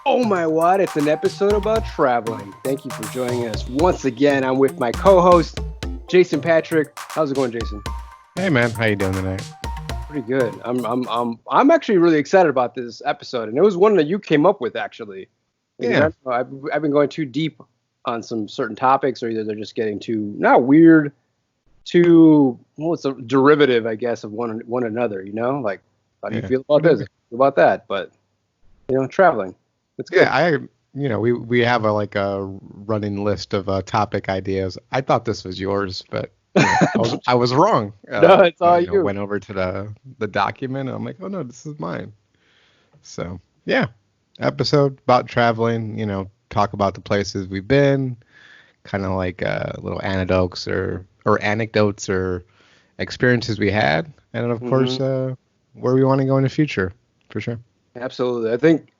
Oh my WAWD, it's an episode about traveling. Thank you for joining us once again. I'm with my co-host, Jason Patrick. How's it going, Jason? Hey man, how you doing tonight? Pretty good. I'm actually really excited about this episode, and it was one that you came up with actually, because Yeah, I've been going too deep on some certain topics, or either they're just getting too not weird, too well, it's a derivative, I guess, of one another. Like how do you yeah. feel about What this? is How it? do you feel about that? But traveling, it's Yeah, good. we have a running list of topic ideas. I thought this was yours, but I was wrong. No, it's all you. Went over to the document and I'm like, oh no, this is mine. So yeah, episode about traveling. Talk about the places we've been, kind of like little anecdotes or experiences we had, and then of course Hmm. where we want to go in the future, for sure. Absolutely. I think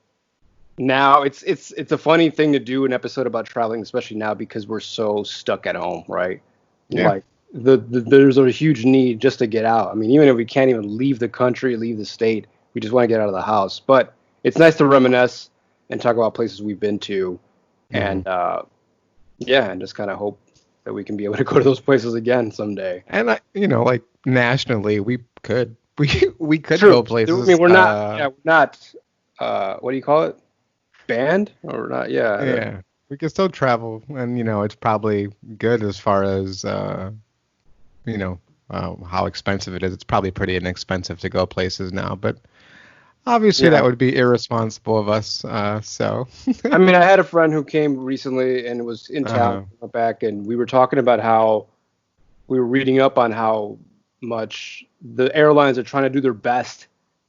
now it's a funny thing to do an episode about traveling, especially now because we're so stuck at home, right? Yeah. Like there's a huge need just to get out. I mean, even if we can't even leave the country, leave the state, we just want to get out of the house. But it's nice to reminisce and talk about places we've been to, Hmm. and yeah, and just kind of hope that we can be able to go to those places again someday. And like nationally, we could we could True. go I mean, places. we're not. Yeah, we're not. What do you call it? Banned or not? Yeah. Yeah, we could still travel, and it's probably good as far as you know how expensive it is. It's probably pretty inexpensive to go places now, but obviously Yeah. that would be irresponsible of us. So I mean, I had a friend who came recently and was in town, uh, went back, and we were talking about how we were reading up on how much the airlines are trying to do their best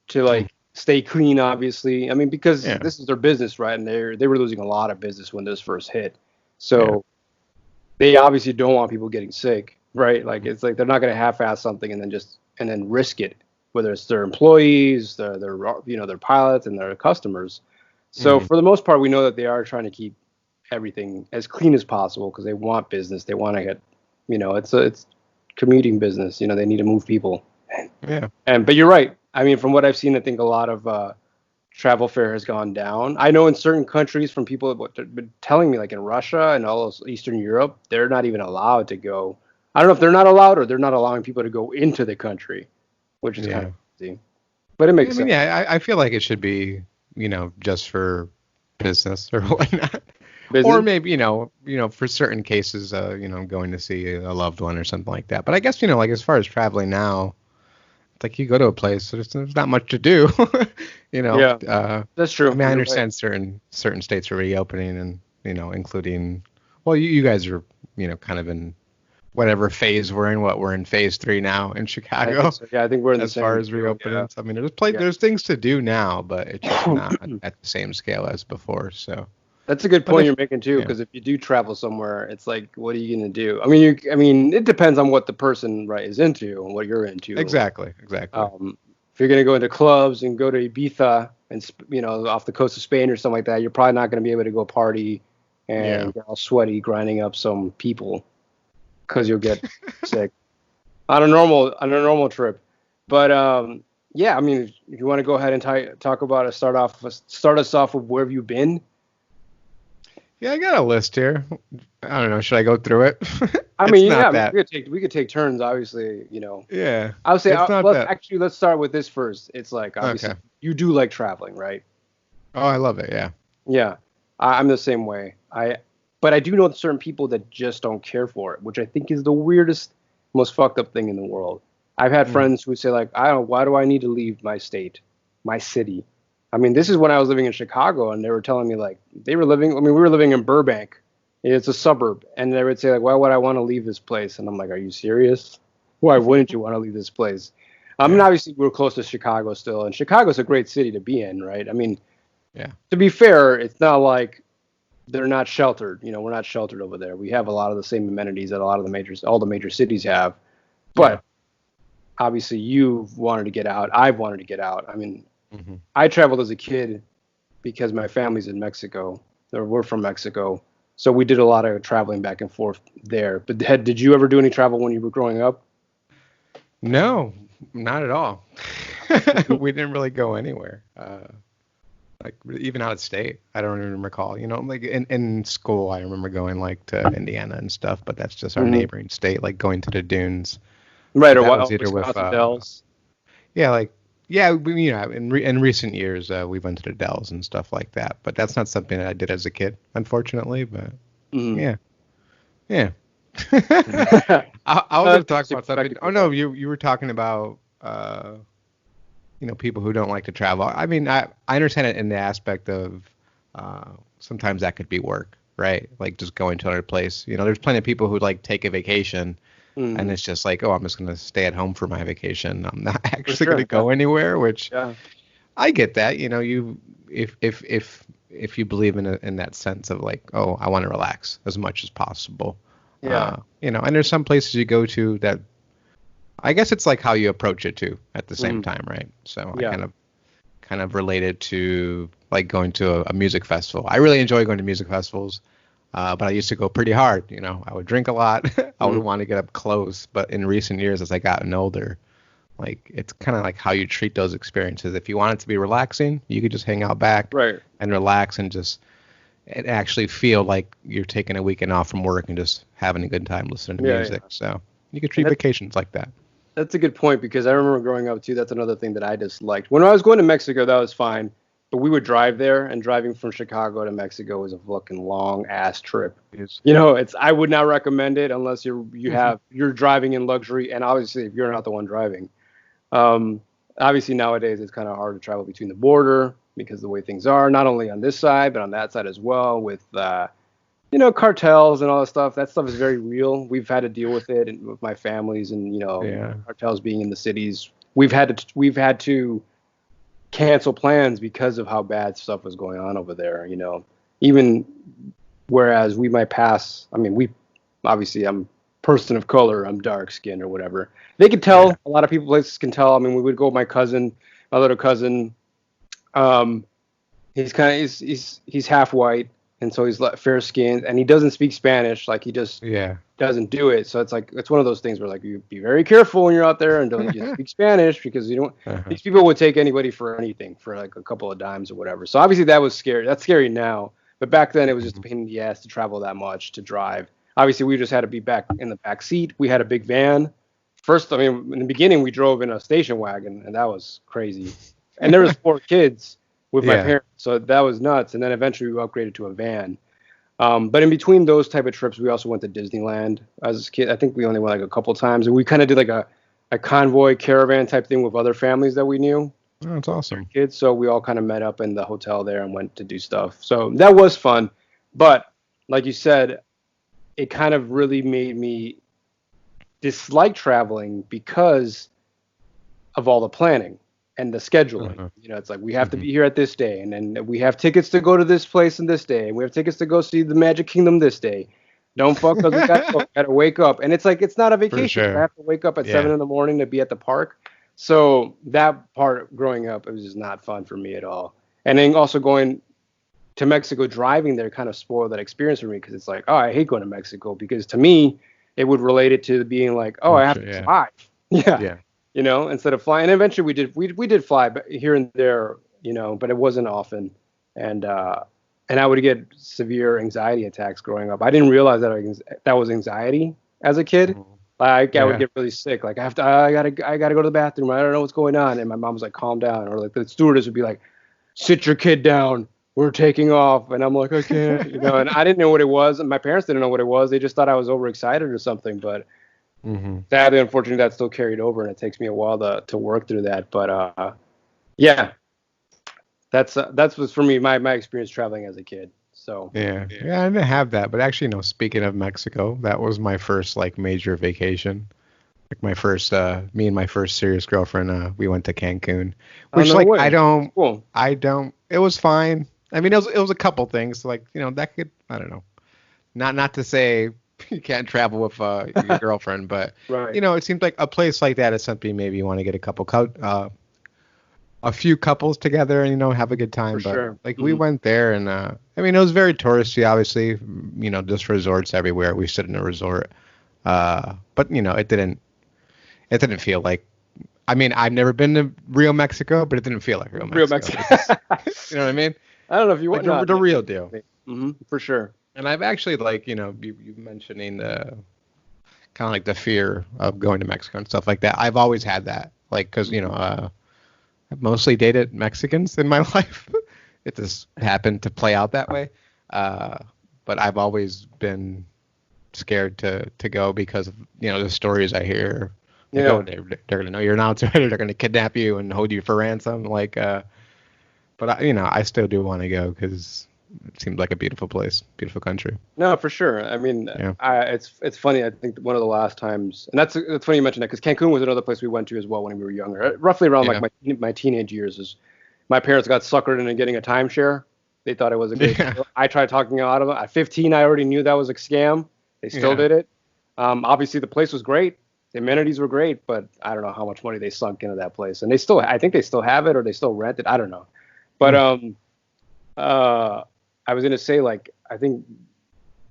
to mm, like stay clean, obviously. I mean, because yeah, this is their business, right? And they were losing a lot of business when this first hit. yeah, So they obviously don't want people getting sick, right? Like it's like they're not going to half-ass something and then risk it, whether it's their employees, their pilots and their customers. So mm, for the most part, we know that they are trying to keep everything as clean as possible because they want business. They want to get, it's commuting business. They need to move people. yeah. But you're right. I mean, from what I've seen, I think a lot of travel fare has gone down. I know in certain countries, from people what they've been telling me, like in Russia and all of Eastern Europe, they're not even allowed to go. I don't know if they're not allowed or they're not allowing people to go into the country, which is kind of Yeah. crazy. But it I makes mean, sense. yeah, I feel like it should be, just for business or whatnot. Or Business. maybe, for certain cases, going to see a loved one or something like that. But I guess, like as far as traveling now, it's like you go to a place, there's not much to do. You know, Yeah, that's I true. mean, I You're right. understand certain states are reopening and, including, well, you guys are, kind of in whatever phase we're in, what we're in phase 3 now in I think Chicago. so. Yeah, I think we're in the As far same as field. Yeah. reopening, so, I mean, Yeah. there's things to do now, but it's just not at the same scale as before. So, That's a good but point if you're making too, yeah, because if you do travel somewhere, it's like, what are you gonna do? I mean, it depends on what the person right is into and what you're into. exactly. If you're gonna go into clubs and go to Ibiza and off the coast of Spain or something like that, you're probably not gonna be able to go party Yeah, and get all sweaty grinding up some people because you'll get sick on a normal trip. But yeah, I mean, if you want to go ahead and talk about it, start us off with where have you been? yeah, I got a list here. I don't know. Should I go through it? I It's mean, yeah, not I mean, that. we could take turns, obviously. Yeah, I would say it's not let's that. actually let's start with this first. It's like obviously Okay. you do like traveling, right? Oh, I love it. Yeah. Yeah, I'm the same way. But I do know certain people that just don't care for it, which I think is the weirdest, most fucked up thing in the world. I've had Mm, friends who say like, I don't, why do I need to leave my state, my city? I mean, this is when I was living in Chicago, and they were telling me like they were living. I mean, we were living in Burbank. It's a suburb, and they would say like, why would I want to leave this place? And I'm like, are you serious? Why wouldn't you want to leave this place? I mean, yeah. obviously we're close to Chicago still, and Chicago's a great city to be in, right? I mean, Yeah. to be fair, it's not like they're not sheltered. We're not sheltered over there. We have a lot of the same amenities that all the major cities have. Yeah. But obviously, you've wanted to get out. I've wanted to get out. I mean, Hmm. I traveled as a kid because my family's in Mexico, or we're from Mexico. So we did a lot of traveling back and forth there. But did you ever do any travel when you were growing up? No, not at all. We didn't really go anywhere. like even out of state. I don't even recall. Like in school, I remember going like to Indiana and stuff, but that's just our Hmm. neighboring state, like going to the dunes. Right, But or that what? was either with Wisconsin Dells. yeah, like yeah, in recent years we went to the Dells and stuff like that. But that's not something that I did as a kid, unfortunately. But Hmm. yeah, yeah. I was going to talk Interesting about something. perspective Oh with no, that. you were talking about people who don't like to travel. I mean, I understand it in the aspect of sometimes that could be work, right? Like just going to another place. There's plenty of people who like take a vacation and Hmm. it's just like, oh, I'm just going to stay at home for my vacation. I'm not For actually going to sure. Yeah. go anywhere, which Yeah. I get that. If you believe in that sense of like, oh, I want to relax as much as possible. Yeah. And there's some places you go to that I guess it's like how you approach it too at the same Hmm. time, right? So I Yeah. kind of related to like going to a music festival. I really enjoy going to music festivals, but I used to go pretty hard. I would drink a lot. I would Hmm. want to get up close. But in recent years, as I gotten older, like it's kind of like how you treat those experiences. If you want it to be relaxing, you could just hang out back Right. and relax and just and actually feel like you're taking a weekend off from work and just having a good time listening to Yeah. music. Yeah. So you could And treat vacations like that. that's a good point because I remember growing up too. That's another thing that I disliked. When I was going to Mexico, that was fine, but we would drive there, and driving from Chicago to Mexico was a fucking long ass trip. Is It's I would not recommend it unless you're driving in luxury, and obviously if you're not the one driving. Um, Obviously nowadays it's kind of hard to travel between the border because the way things are, not only on this side but on that side as well with cartels and all that stuff. That stuff is very real. We've had to deal with it and with my families and yeah. cartels being in the cities. We've had to cancel plans because of how bad stuff was going on over there. Even whereas we might pass. I mean, we obviously I'm person of color. I'm dark skinned or whatever. They can Yeah. tell. A lot of people places can tell. I mean, we would go with my cousin, my little cousin. Um, he's half white, and so he's fair skinned, and he doesn't speak Spanish. Like he just Yeah. doesn't do it. So it's one of those things where like you be very careful when you're out there and don't just speak Spanish because you don't. Uh-huh. These people would take anybody for anything for like a couple of dimes or whatever. So obviously that was scary. That's scary now, but back then it was just a Mhm. pain in the ass to travel that much to drive. Obviously we just had to be back in the back seat. We had a big van. First, I mean, in the beginning we drove in a station wagon, and that was crazy. And there was four kids with my Yeah. parents, so that was nuts. And then eventually we upgraded to a van. But in between those type of trips, we also went to Disneyland as a kid. I think we only went like a couple times, and we kind of did like a convoy caravan type thing with other families that we knew, Oh, that's awesome. kids. So we all kind of met up in the hotel there and went to do stuff. So that was fun. But like you said, it kind of really made me dislike traveling because of all the planning and the scheduling. Uh-huh. It's like we have to Hmm. be here at this day, and then we have tickets to go to this place on this day, and we have tickets to go see the Magic Kingdom this day. Don't fuck because we gotta go. We gotta wake up, and it's like it's not a For vacation. I sure. have to wake up at Yeah. 7 in the morning to be at the park. So that part growing up, it was just not fun for me at all. And then also going to Mexico, driving there kind of spoiled that experience for me because it's like, oh, I hate going to Mexico because to me, it would relate it to being like, oh, I have Luxury. to Yeah. drive. Yeah, Yeah. instead of flying. And eventually we did fly here and there, but it wasn't often. And and I would get severe anxiety attacks growing up. I didn't realize that was anxiety as a kid. Mhm. Like I would Yeah. get really sick. Like I gotta go to the bathroom. I don't know what's going on. And my mom was like, calm down. Or like the stewardess would be like, sit your kid down. We're taking off. And I'm like, I can't. And I didn't know what it was. And my parents didn't know what it was. They just thought I was overexcited or something. But Hmm. sadly, unfortunately, that still carried over, and it takes me a while to work through that. But yeah, that's what's for me my experience traveling as a kid. So Yeah. Yeah. I didn't have that, but actually, speaking of Mexico, that was my first like major vacation. Like my first, me and my first serious girlfriend, we went to Cancun, oh which no like way, that's cool. it was fine. I mean, it was a couple things like that could I don't know, not to say you can't travel with your girlfriend, but Right, it seems like a place like that is something maybe you want to get a few couples together and have a good for time. But sure. like we Hmm. went there and I mean it was very touristy, obviously. Just resorts everywhere. We stood in a resort, but it didn't feel like I mean, I've never been to Rio, Mexico, but it didn't feel like Rio, Real Mexico. Mexico. You know what I mean? I don't know if you Like want not. the real deal. For sure. And I've actually like, you mentioning the kind of like the fear of going to Mexico and stuff like that. I've always had that, like, because I've mostly dated Mexicans in my life. It just happened to play out that way. Uh, but I've always been scared to go because of the stories I hear. Like, Yeah. oh, they're gonna know you're an outsider. They're gonna kidnap you and hold you for ransom. Like, but I still do want to go because it seems like a beautiful place, beautiful country. No, for sure. I mean, Yeah. it's funny. I think one of the last times, and it's funny you mentioned that because Cancun was another place we went to as well when we were younger. Roughly around like Yeah. my teenage years, is my parents got suckered into getting a timeshare. They thought it was a great Yeah. deal. I tried talking them out of it. At 15, I already knew that was a scam. They still Yeah. did it. Obviously, the place was great. The amenities were great, but I don't know how much money they sunk into that place. And I think they still have it or they still rent it. I don't know. But Mm. I was gonna say like I think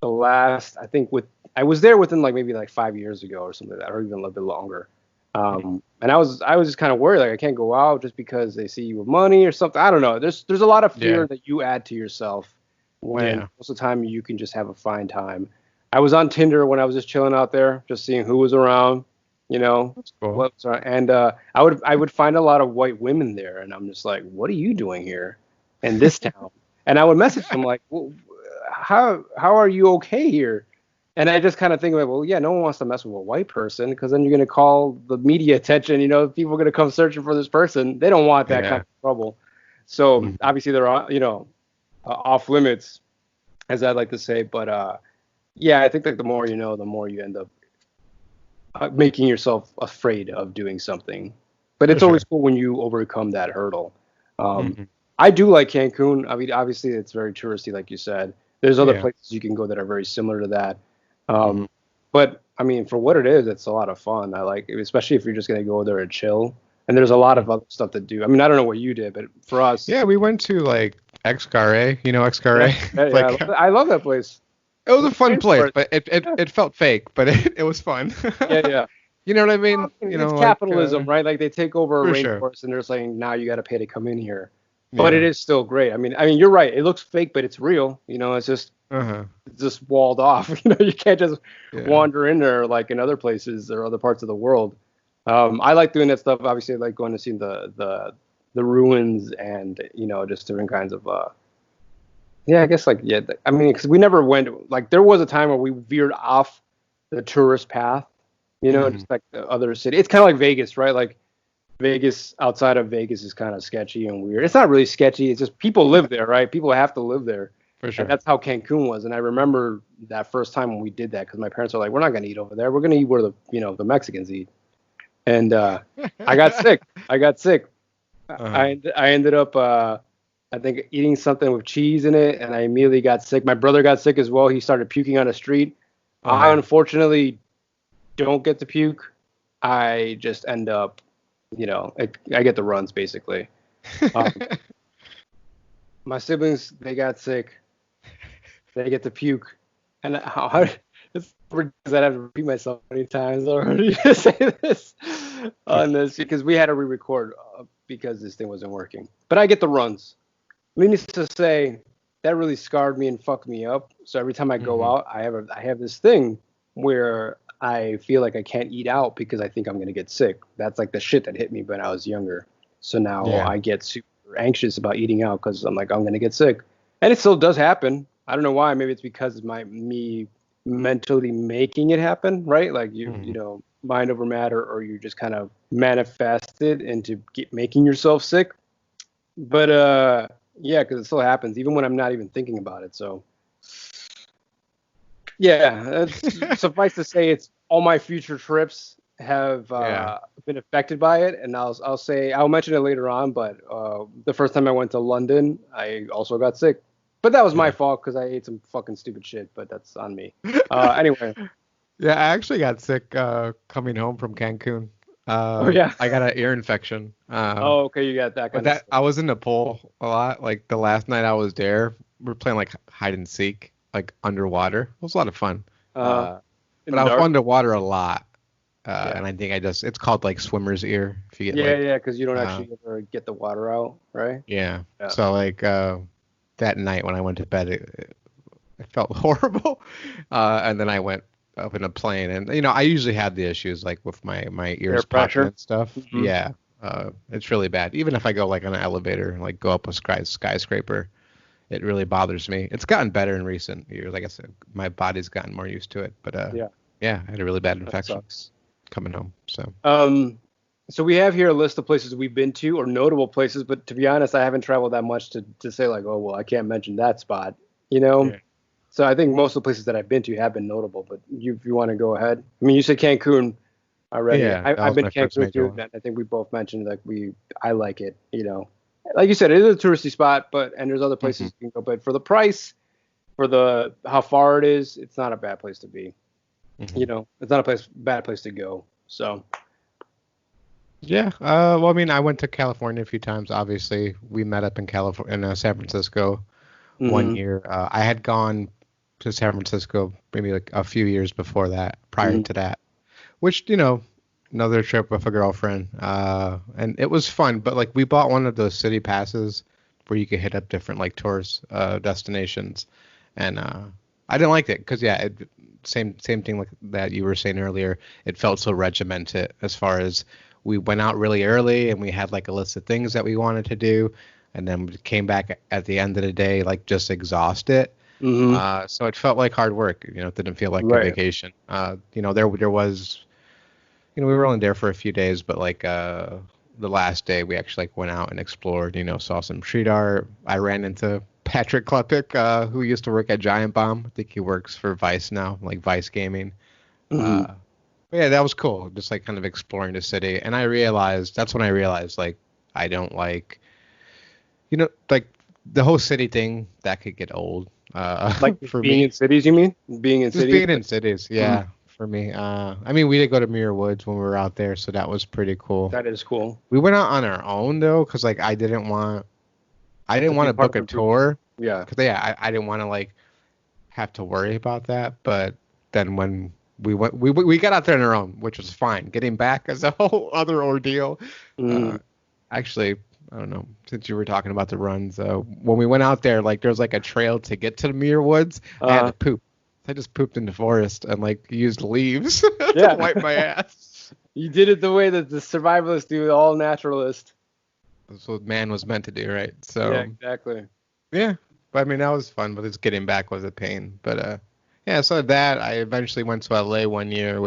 I was there within like maybe like 5 years ago or something like that, or even a little bit longer. And I was just kind of worried like I can't go out just because they see you with money or something. I don't know. There's a lot of Yeah. fear that you add to yourself when Yeah. most of the time you can just have a fine time. I was on Tinder when I was just chilling out there, just seeing who was around, you know, That's cool. what was around. And I would find a lot of white women there, and I'm just like, what are you doing here in this town? And I would message them like, well, how are you okay here? And I just kind of think like, well, yeah, no one wants to mess with a white person because then you're gonna call the media attention. People are gonna come searching for this person. They don't want that kind Yeah. of trouble. So Mhm. obviously they're off limits, as I like to say. But yeah, I think like the more you know, the more you end up making yourself afraid of doing something. But For it's always sure. cool when you overcome that hurdle. Um, Hmm. I do like Cancun. I mean, obviously it's very touristy, like you said. There's other Yeah. places you can go that are very similar to that. Hmm. But I mean, for what it is, it's a lot of fun. I like, especially if you're just gonna go there and chill. And there's a lot of other stuff to do. I mean, I don't know what you did, but for us, Yeah, we went to like Xcaret. You know yeah, Xcaret? yeah, yeah, Like, I love that place. it was The a fun place, rainforest. but Yeah, it felt fake, but it was fun. yeah, yeah. You know what I Well, mean? I mean, it's capitalism, right? Like they take over a For sure. rainforest and they're saying now you got to pay to come in here. But it Yeah. is still great. I mean, you're right. It looks fake, but it's real. Uh-huh. It's just walled off. You can't just Yeah. wander in there like in other places or other parts of the world. I like doing that stuff. Obviously, I like going to see the ruins and just different kinds of yeah. I guess like yeah. I mean, because we never went like there was a time where we veered off the tourist path. Hmm. Just like the other city. It's kind of like Vegas, right? Like Vegas outside of Vegas is kind of sketchy and weird. It's not really sketchy. It's just people live there, right? People have to live there. For And sure. that's how Cancun was. And I remember that first time when we did that because my parents were like, "We're not gonna eat over there. We're gonna eat where the Mexicans eat." And I got sick. I got sick. Uh-huh. I ended up I think eating something with cheese in it, and I immediately got sick. My brother got sick as well. He started puking on the street. I Uh-huh. unfortunately don't get to puke. I just end up, I get the runs basically. Um, my siblings, they got sick. They get to puke, and it's because I have to repeat myself many times already to say this on this because we had to re-record because this thing wasn't working. But I get the runs. Needless to say, that really scarred me and fucked me up. So every time I go Hmm. out, I have this thing where I feel like I can't eat out because I think I'm gonna get sick. That's like the shit that hit me when I was younger. So now Yeah. I get super anxious about eating out because I'm like I'm gonna get sick, and it still does happen. I don't know why. Maybe it's because of me mentally making it happen, right? Like Hmm. mind over matter, or you just kind of manifest it into making yourself sick. But yeah, because it still happens even when I'm not even thinking about it. So yeah, it's suffice to say, it's all my future trips have Yeah. been affected by it, and I'll mention it later on. But the first time I went to London, I also got sick, but that was my Yeah. fault because I ate some fucking stupid shit. But that's on me. Anyway, Yeah, I actually got sick coming home from Cancun. oh yeah, I got an ear infection. oh okay, you got that But kind of that stuff. I was in the pool a lot. Like the last night I was there, we were playing like hide and seek, like underwater. It was a lot of fun. Uh, Uh, in but the I was dark. underwater a lot. Yeah. And I think it's called like swimmer's ear if you get Yeah, like, yeah, because you don't uh, actually ever get the water out, right? yeah. Yeah. So like that night when I went to bed, it felt horrible. And then I went up in a plane, and I usually have the issues like with my Air ears popping pressure. and stuff. Hmm. Yeah. It's really bad. Even if I go like on an elevator, like go up a skyscraper, it really bothers me. It's gotten better in recent years. Like I said, my body's gotten more used to it. But Yeah, yeah, I had a really bad that infection sucks. coming home. So Um, so we have here a list of places we've been to or notable places, but to be honest, I haven't traveled that much to say like, oh well, I can't mention that spot, you know. yeah, So I think most of the places that I've been to have been notable. But if you want to go ahead, I mean, you said Cancun already. yeah, that I've was been my to first Cancun major too, one. and I think we both mentioned like I like it, Like you said, it is a touristy spot, and there's other Hmm. places you can go, but for the price, for the how far it is, it's not a bad place to be. Hmm. It's not a bad place to go. So. Yeah. Well, I mean, I went to California a few times. Obviously, we met up in California, in San Francisco one Hmm. year. I had gone to San Francisco maybe like a few years before that, prior Hmm. to that, which, another trip with a girlfriend. And it was fun, but like we bought one of those city passes where you could hit up different like tourist destinations. And I didn't like it because yeah, same thing like that you were saying earlier. It felt so regimented as far as we went out really early and we had like a list of things that we wanted to do, and then we came back at the end of the day like just exhausted. Hmm. So it felt like hard work. It didn't feel like a Right. vacation. There was, we were only there for a few days, but like the last day we actually like went out and explored. Saw some street art. I ran into Patrick Klepek, who used to work at Giant Bomb. I think he works for Vice now, like Vice Gaming. Hmm. Uh, but yeah, that was cool. Just like kind of exploring the city, and I realized that's when I realized like I don't like, like the whole city thing that could get old. Like For being me, in cities, you mean? Being in just cities? being in cities, Mhm. yeah, for me. I mean, we did go to Muir Woods when we were out there, so that was pretty cool. That is cool. We went out on our own though, because like I To didn't want be to part book of a a group. tour, Yeah. because yeah, I didn't want to like have to worry about that. But then when we got out there on our own, which was fine. Getting back is a whole other ordeal. Uh, Mm. Actually, I don't know. Since you were talking about the runs, when we went out there, like there was like a trail to get to the Muir Woods. I had Uh, to poop. I just pooped in the forest and like used leaves to yeah. wipe my ass. You did it the way that the survivalists do, all naturalist. That's what man was meant to do, right? Yeah, So exactly. yeah, but I mean that was fun, but just getting back was a pain. But yeah. So that I eventually went to LA one year,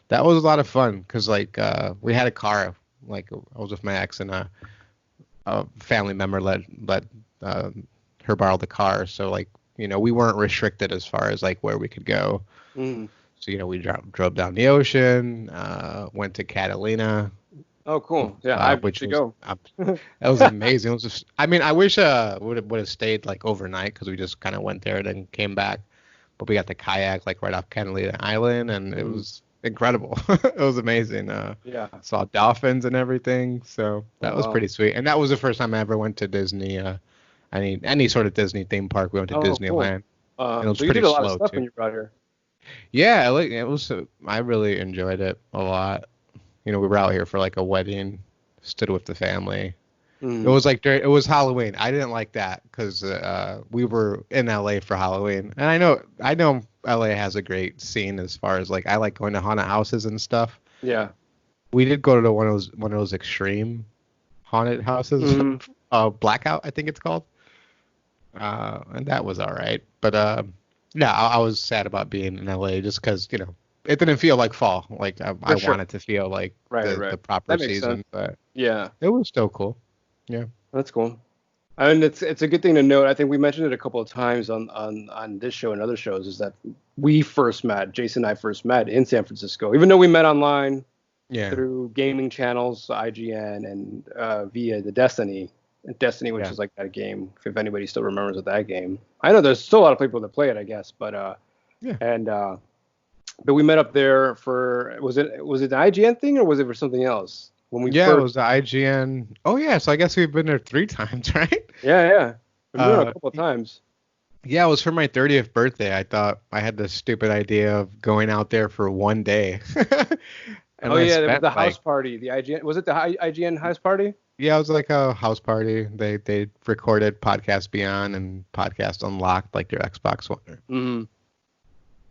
that was a lot of fun because like we had a car. Like I was with my ex and a family member let uh, her borrow the car, so like we weren't restricted as far as like where we could go. Mm. So we drove down the ocean, went to Catalina, Oh, cool. Yeah, I've yet which to was go. that was amazing. It was just, I mean, I wish would have stayed like overnight because we just kind of went there and then came back. But we got the kayak like right off Catalina Island, and it Mm. was incredible. It was amazing. Yeah. Saw dolphins and everything, so Oh, that was wow. pretty sweet. And that was the first time I ever went to Disney. Any sort of Disney theme park. We went to Oh, cool. Disneyland, and it was So you pretty did a lot of slow stuff when too. you were out here. Yeah, like it was. I really enjoyed it a lot. We were out here for like a wedding, stood with the family. It Mm. was like it was Halloween. I didn't like that because we were in LA for Halloween, and I know LA has a great scene as far as like I like going to haunted houses and stuff. Yeah. We did go to one of those extreme haunted houses, Mm. Blackout I think it's called, and that was all right. But yeah, I was sad about being in LA just because it didn't feel like fall. Like I For sure. wanted to feel like Right, the right. proper That makes sense. season, but Yeah, it was still cool. Yeah. that's cool. And it's a good thing to note. I think we mentioned it a couple of times on this show and other shows is that Jason and I first met in San Francisco, even though we met online Yeah. through gaming channels, IGN, and via the Destiny, which Yeah. is like that game. If anybody still remembers of that game, I know there's still a lot of people that play it, I guess. Yeah. And but we met up there for was it an IGN thing or was it for something else when we Yeah, it first? was the IGN. Oh yeah, so I guess we've been there 3 times, right? Yeah, yeah. We met a Uh, couple of y- times. Yeah, it was for my 30th birthday. I thought I had this stupid idea of going out there for one day. And Oh I yeah, it was spent the house like, party. The IGN was it the IGN house party? yeah, it was like a house party. They recorded Podcast Beyond and Podcast Unlocked, like their Xbox One. Mm.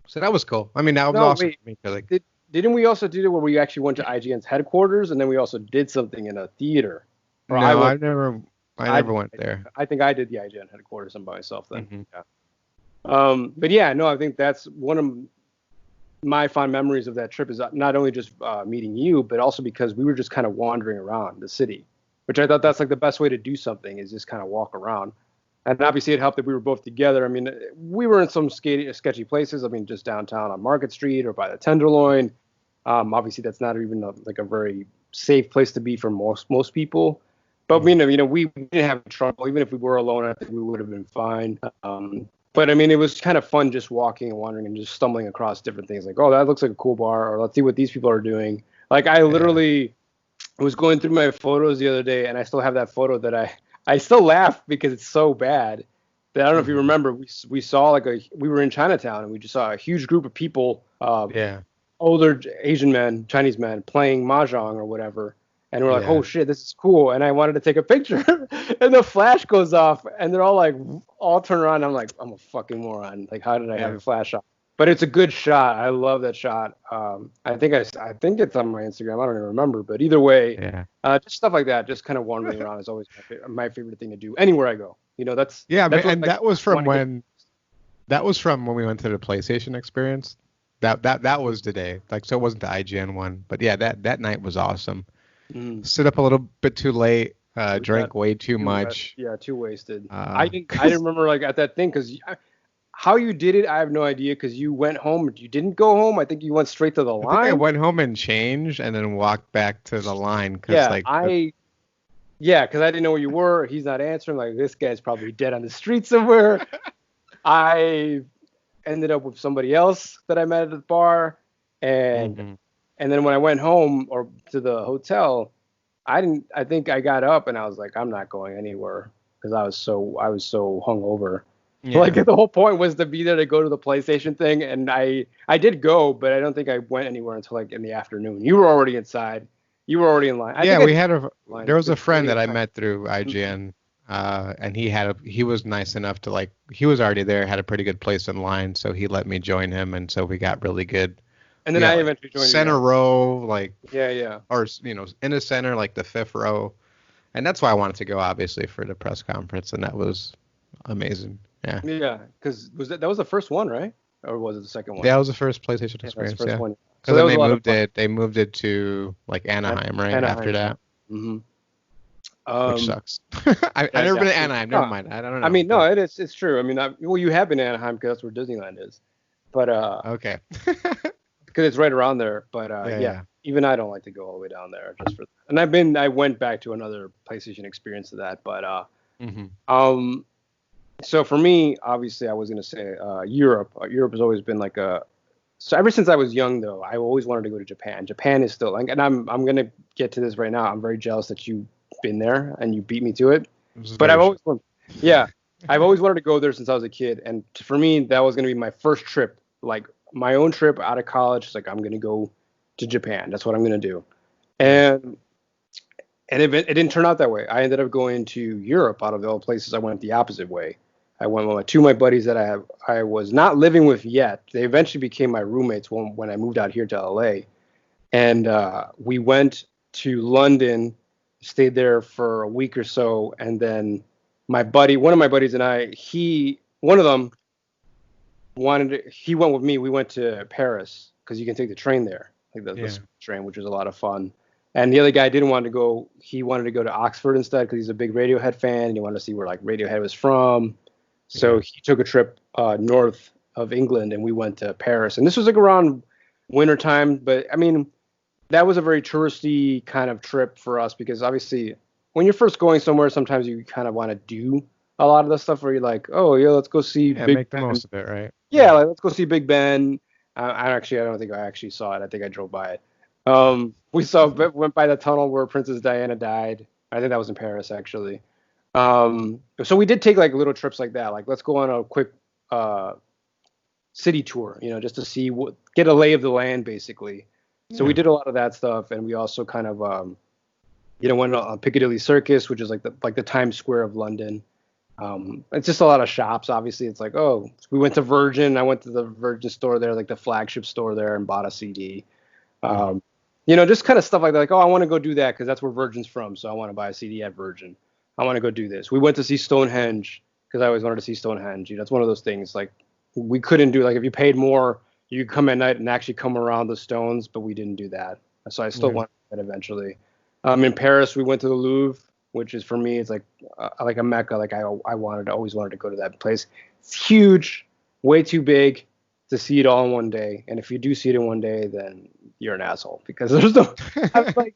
So that was cool. I mean, that was No, awesome wait. for me. 'Cause, like, Didn't we also do it where we actually went to IGN's headquarters and then we also did something in a theater? Or I no, went. I I never did. went there. I think I did the IGN headquarters and by myself then. Hmm. Yeah. But yeah, no, I think that's one of my fond memories of that trip is not only just meeting you, but also because we were just kind of wandering around the city, which I thought that's like the best way to do something is just kind of walk around. And obviously, it helped that we were both together. I mean, we were in some sketchy places. I mean, just downtown on Market Street or by the Tenderloin. Obviously, that's not even like a very safe place to be for most people. But Hmm. we didn't have trouble. Even if we were alone, I think we would have been fine. But I mean, it was kind of fun just walking and wandering and just stumbling across different things. Like, oh, that looks like a cool bar, or let's see what these people are doing. Like, I Yeah. literally was going through my photos the other day, and I still have that photo that I still laugh because it's so bad. That I don't know if you Hmm. remember. We saw like we were in Chinatown and we just saw a huge group of people, Yeah. older Asian men, Chinese men playing mahjong or whatever. And we're like, oh Yeah. shit, this is cool. And I wanted to take a picture, and the flash goes off, and they're all like, all turn around. I'm like, I'm a fucking moron. Like, how did I have Yeah. the flash off? But it's a good shot. I love that shot. I think it's on my Instagram. I don't even remember. But either way, Yeah. just stuff like that, just kind of wandering around is always my favorite thing to do anywhere I go. Yeah, That's what and like want to go. that was from when we went to the PlayStation experience. That was the day. Like, so it wasn't the IGN one, but yeah, that night was awesome. Mm. Sit up a little bit too late, We got drank way too much. too wasted. Uh, I didn't remember like at that thing because how you did it, I have no idea because you went home. You didn't go home. I think you went straight to the I think I line. went home and changed and then walked back to the line because Yeah, like because I didn't know where you were. He's not answering. Like this guy's probably dead on the street somewhere. I ended up with somebody else that I met at the bar, and Mhm. and then when I went home or to the hotel, I didn't. I think I got up and I was like, I'm not going anywhere because I was so hungover. Like Yeah. the whole point was to be there to go to the PlayStation thing, and I did go, but I don't think I went anywhere until like in the afternoon. You were already inside. You were already in line. I Yeah, think I we did had a line there was a with friend waiting that in I line. met through Mhm. IGN, and he was nice enough to like he was already there, had a pretty good place in line, so he let me join him, and so we got really good. And We then got I like eventually joined you center guys. row, like Yeah, yeah, or in the center, like the fifth row, and that's why I wanted to go, obviously, for the press conference, and that was amazing. Yeah, yeah. Because that was the first one, right? Or was it the second one? that was the first PlayStation Yeah, that's the experience. first Yeah, one. So because that then was a lot of fun. they moved it to like Anaheim, right after Anaheim, yeah. that, hmm which Um, sucks. I yeah, never yeah. been to Anaheim. Never No, mind. I don't I know, mean, no, but it's true. I mean, well, you have been to Anaheim because that's where Disneyland is, but okay. because it's right around there. But Yeah, yeah, yeah. even I don't like to go all the way down there just for. And I went back to another PlayStation experience of that, but Hmm. um, so for me, obviously, I was gonna say Europe. Europe has always been like a. So ever since I was young, though, I always wanted to go to Japan. Japan is still like, and I'm gonna get to this right now. I'm very jealous that you've been there and you beat me to it. It was But very short. Yeah, I've always wanted to go there since I was a kid, and for me, that was gonna be my first trip, like my own trip out of college. It's like I'm gonna go to Japan. That's what I'm gonna do. Yeah. And it didn't turn out that way. I ended up going to Europe out of all places. I went the opposite way. I went with two of my buddies that I was not living with yet. They eventually became my roommates when I moved out here to LA. And we went to London, stayed there for a week or so, and then one of my buddies and I, one of them he went with me. We went to Paris because you can take the train there, like the Yeah. train, which was a lot of fun. And the other guy didn't want to go. He wanted to go to Oxford instead because he's a big Radiohead fan and he wanted to see where like Radiohead was from. So Yeah. he took a trip north of England and we went to Paris. And this was like around winter time, but I mean that was a very touristy kind of trip for us because obviously when you're first going somewhere, sometimes you kind of want to do a lot of the stuff where you're like, oh yeah, let's go see Yeah. Big Make the Ben. most of it, right? Yeah, like, let's go see Big Ben. I don't think I actually saw it. I think I drove by it. Went by the tunnel where Princess Diana died. I think that was in Paris actually. So we did take like little trips like that. Like let's go on a quick city tour, just to see get a lay of the land basically. So we Yeah. did a lot of that stuff, and we also kind of went on Piccadilly Circus, which is like the Times Square of London. It's just a lot of shops. Obviously, it's like, oh, we went to Virgin. I went to the Virgin store there, like the flagship store there, and bought a CD. Mhm. Just kind of stuff like that. Like, oh, I want to go do that because that's where Virgin's from, so I want to buy a CD at Virgin. I want to go do this. We went to see Stonehenge because I always wanted to see Stonehenge. It's one of those things like we couldn't do, like, if you paid more, you could come at night and actually come around the stones, but we didn't do that. So I still Yeah. want that eventually. In Paris, we went to the Louvre, which is for me, it's like a mecca. Like I always wanted to go to that place. It's huge, way too big to see it all in one day. And if you do see it in one day, then you're an asshole because there's no. I was like,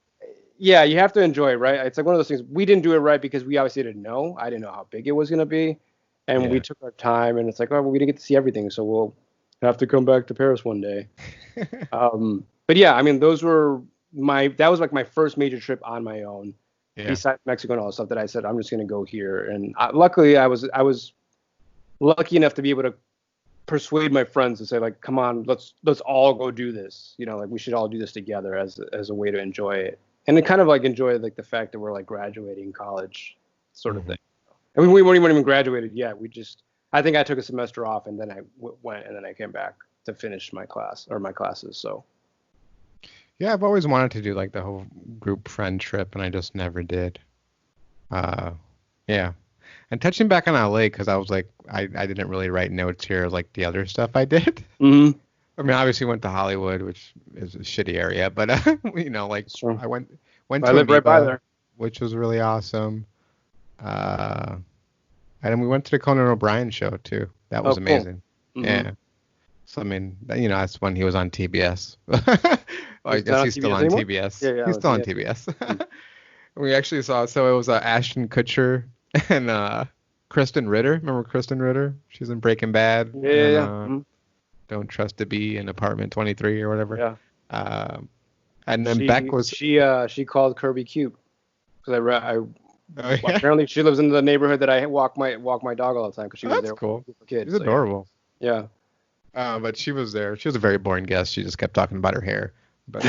yeah, you have to enjoy it, right? It's like one of those things. We didn't do it right because we obviously didn't know. I didn't know how big it was gonna be, and we Yeah. took our time. And it's like, oh, well, we didn't get to see everything, so we'll have to come back to Paris one day. But yeah, I mean, that was like my first major trip on my own, Yeah. besides Mexico and all the stuff that I said I'm just gonna go here. And luckily, I was lucky enough to be able to persuade my friends to say, like, come on, let's all go do this. Like, we should all do this together as a way to enjoy it, and to kind of like enjoy like the fact that we're like graduating college, sort of Mhm. thing. I mean, we weren't even graduated yet. I think I took a semester off, and then I went, and then I came back to finish my classes. So Yeah, I've always wanted to do like the whole group friend trip, and I just never did. Uh, yeah. And touching back on LA, because I was like, I didn't really write notes here of like the other stuff I did. mm-hmm. I mean, obviously went to Hollywood, which is a shitty area, but like So I went I to live right by Amoeba, there. which was really awesome. Uh, and then we went to the Conan O'Brien show too. That Oh, was cool. amazing. Mm-hmm. Yeah. So I mean, that's when he was on TBS. Well, I He's guess not on he's still TBS on anymore. TBS. Yeah, yeah, He's still on yeah. TBS. Mm. We actually saw, so it was Ashton Kutcher and Kristen Ritter. Remember Kristen Ritter? She's in Breaking Bad Yeah, yeah, and yeah. Mm. Don't Trust to Be in Apartment 23 or whatever. Yeah. Um, and then Beck She was, she she called Kirby cute because oh yeah, apparently she lives in the neighborhood that I walk my dog all the time because she was that's there with cool. a kid. She's So yeah, adorable. yeah. But she was there. She was a very boring guest. She just kept talking about her hair. But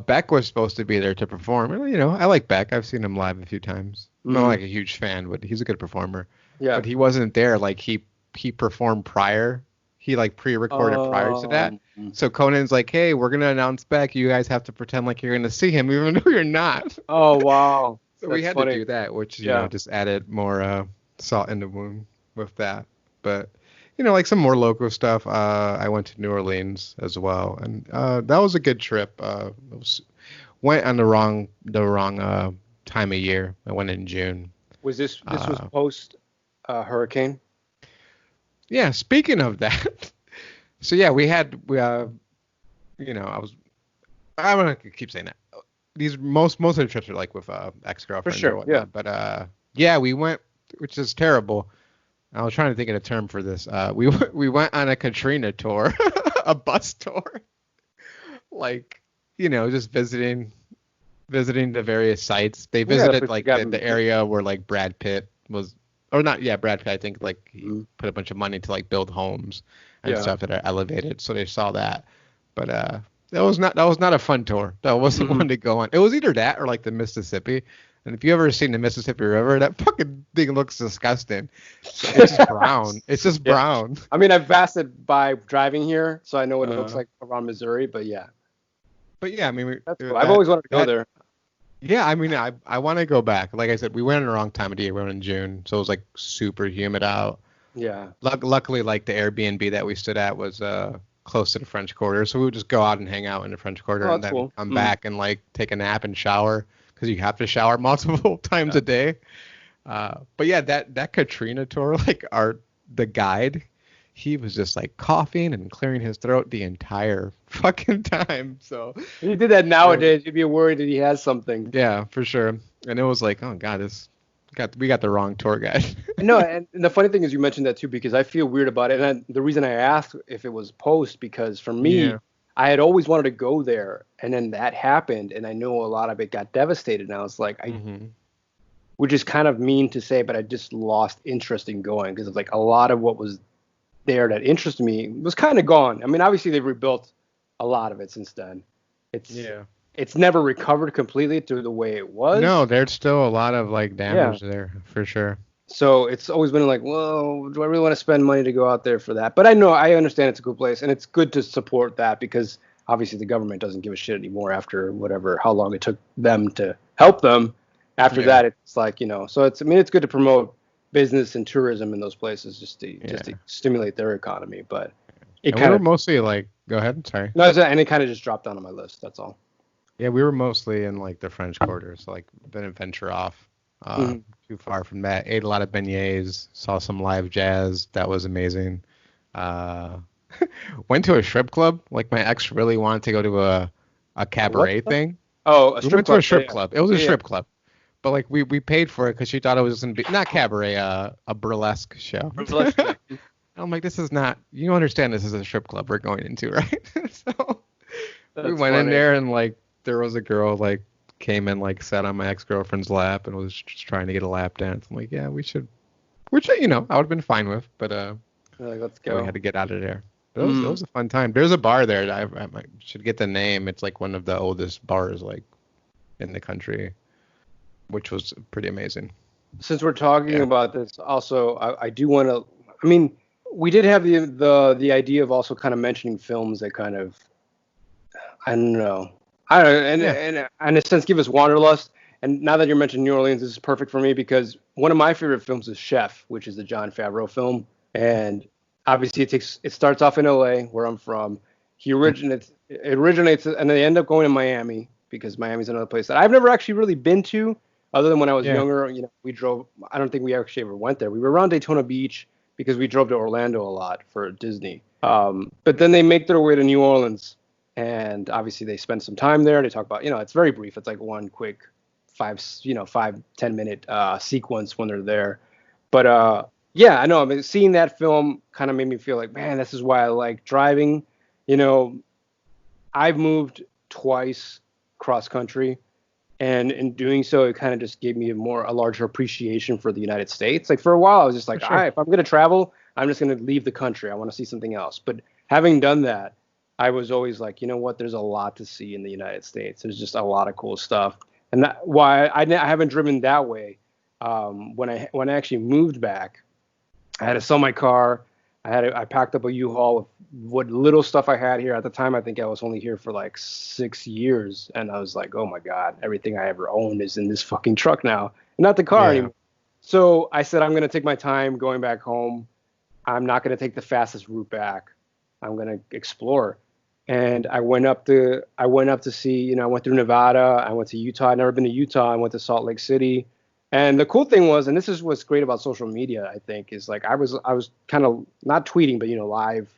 Beck was supposed to be there to perform. And, I like Beck. I've seen him live a few times. I'm not Hmm. like a huge fan, but he's a good performer. Yeah. But he wasn't there. Like he performed prior. He like pre-recorded prior to that. Um. So Conan's like, "Hey, we're gonna announce Beck. You guys have to pretend like you're gonna see him, even though you're not." Oh wow, So we that's had to funny. do that, which Yeah. just added more salt in the wound with that. But like some more local stuff. I went to New Orleans as well, and that was a good trip. Went on the wrong time of year. I went in June. This was Uh, post hurricane? yeah. Speaking of that, so yeah, I was. I'm gonna keep saying that. These most of the trips are like with For ex-girlfriends or sure. Yeah. whatnot. But yeah, we went, which is terrible. I was trying to think of a term for this. We went on a Katrina tour, a bus tour, like just visiting the various sites. They Yeah, that's visited what you like got. the area where like Brad Pitt was, or not. Yeah, Brad Pitt. I think like he Mhm. put a bunch of money to like build homes and Yeah. stuff that are elevated, so they saw that. But that was not a fun tour. That wasn't Hmm. one to go on. It was either that or like the Mississippi. And if you ever seen the Mississippi River, that fucking thing looks disgusting. It's just brown. It's just Yeah. brown. I mean, I've passed it by driving here, so I know what it looks Uh, like around Missouri. But yeah, but yeah, I mean, that's cool. I've always wanted to go there. yeah, I mean, I want to go back. Like I said, we went in the wrong time of the year. We went in June, so it was like super humid out. Yeah. Luckily, like the Airbnb that we stood at was close to the French Quarter, so we would just go out and hang out in the French Quarter, Oh, and that's then cool. come back and like take a nap and shower because you have to shower multiple times Yeah. a day. But yeah, that Katrina tour, like the guide, he was just like coughing and clearing his throat the entire fucking time. So If you did that yeah, nowadays, you'd be worried that he has something. yeah, for sure. And it was like, oh god, we got the wrong tour guide. No, and the funny thing is you mentioned that too because I feel weird about it. And the reason I asked if it was post because for me, Yeah. I had always wanted to go there, and then that happened, and I know a lot of it got devastated. And I was like, Hmm. which is kind of mean to say, but I just lost interest in going because like a lot of what was there that interested me was kind of gone. I mean, obviously they've rebuilt a lot of it since then. It's Yeah. it's never recovered completely to the way it No, was. there's still a lot of like Yeah. damage there for sure. So it's always been like, whoa, do I really want to spend money to go out there for that? But I understand it's a good place, and it's good to support that because obviously the government doesn't give a shit anymore after whatever how long it took them to help them. After Yeah. that, it's like so it's I mean it's good to promote business and tourism in those places just to Yeah. stimulate their economy. But it And we kind were of mostly like, go ahead, sorry. no, and it kind of just dropped down on my list. That's all. Yeah, we were mostly in like the French Quarter, so like didn't venture off uh, Hmm. too far from that. Ate a lot of beignets, saw some live jazz. That was amazing. Uh, went to a strip club. Like my ex really wanted to go to a What? cabaret thing. Oh, a We strip went to a club. Yeah, strip yeah, club. It was a yeah, yeah. strip club, but like we paid for it because she thought it was gonna be not cabaret, a burlesque show. Burlesque show. I'm like, this is not. You understand this is a strip club we're going into, right? So we That's went in funny. there and like there was a girl like came in like sat on my ex-girlfriend's lap and was just trying to get a lap dance. I'm like, yeah, we should, which I would have been fine with, but You're like, let's yeah, we had go. to get out of there. But it Mm. was a fun time. There's a bar there that I might, should get the name. It's like one of the oldest bars like in the country, which was pretty amazing. Since we're talking Yeah. about this, also, I do want to. I mean, we did have the idea of also kind of mentioning films that kind of I don't know, I don't know, Yeah. and in a sense give us wanderlust. And now that you're mentioning New Orleans, this is perfect for me because one of my favorite films is Chef, which is the John Favreau film, and obviously it starts off in L.A. where I'm from. It originates and they end up going to Miami because Miami's another place that I've never actually really been to, other than when I was Yeah. younger. We drove. I don't think we actually ever went there. We were around Daytona Beach because we drove to Orlando a lot for Disney. But then they make their way to New Orleans, and obviously they spend some time there. They talk about, it's very brief. It's like one quick 5, 10 minute sequence when they're there. But yeah, I know. I mean, seeing that film kind of made me feel like, man, this is why I like driving. You know, I've moved twice cross country, and in doing so, it kind of just gave me a larger appreciation for the United States. Like for a while, I was just For like, all sure. right, if I'm gonna travel, I'm just gonna leave the country. I want to see something else. But having done that, I was always like, you know what? There's a lot to see in the United States. There's just a lot of cool stuff, and that why I haven't driven that way. When I actually moved back, I had to sell my car. I packed up a U-Haul with what little stuff I had here at the time. I think I was only here for like 6 years, and I was like, oh my god, everything I ever owned is in this fucking truck now, not the car Yeah. anymore. So I said I'm gonna take my time going back home. I'm not gonna take the fastest route back. I'm gonna explore. And I went up to see, I went through Nevada, I went to Utah. I'd never been to Utah. I went to Salt Lake City. And the cool thing was, and this is what's great about social media, I think, is like I was kind of not tweeting, but live.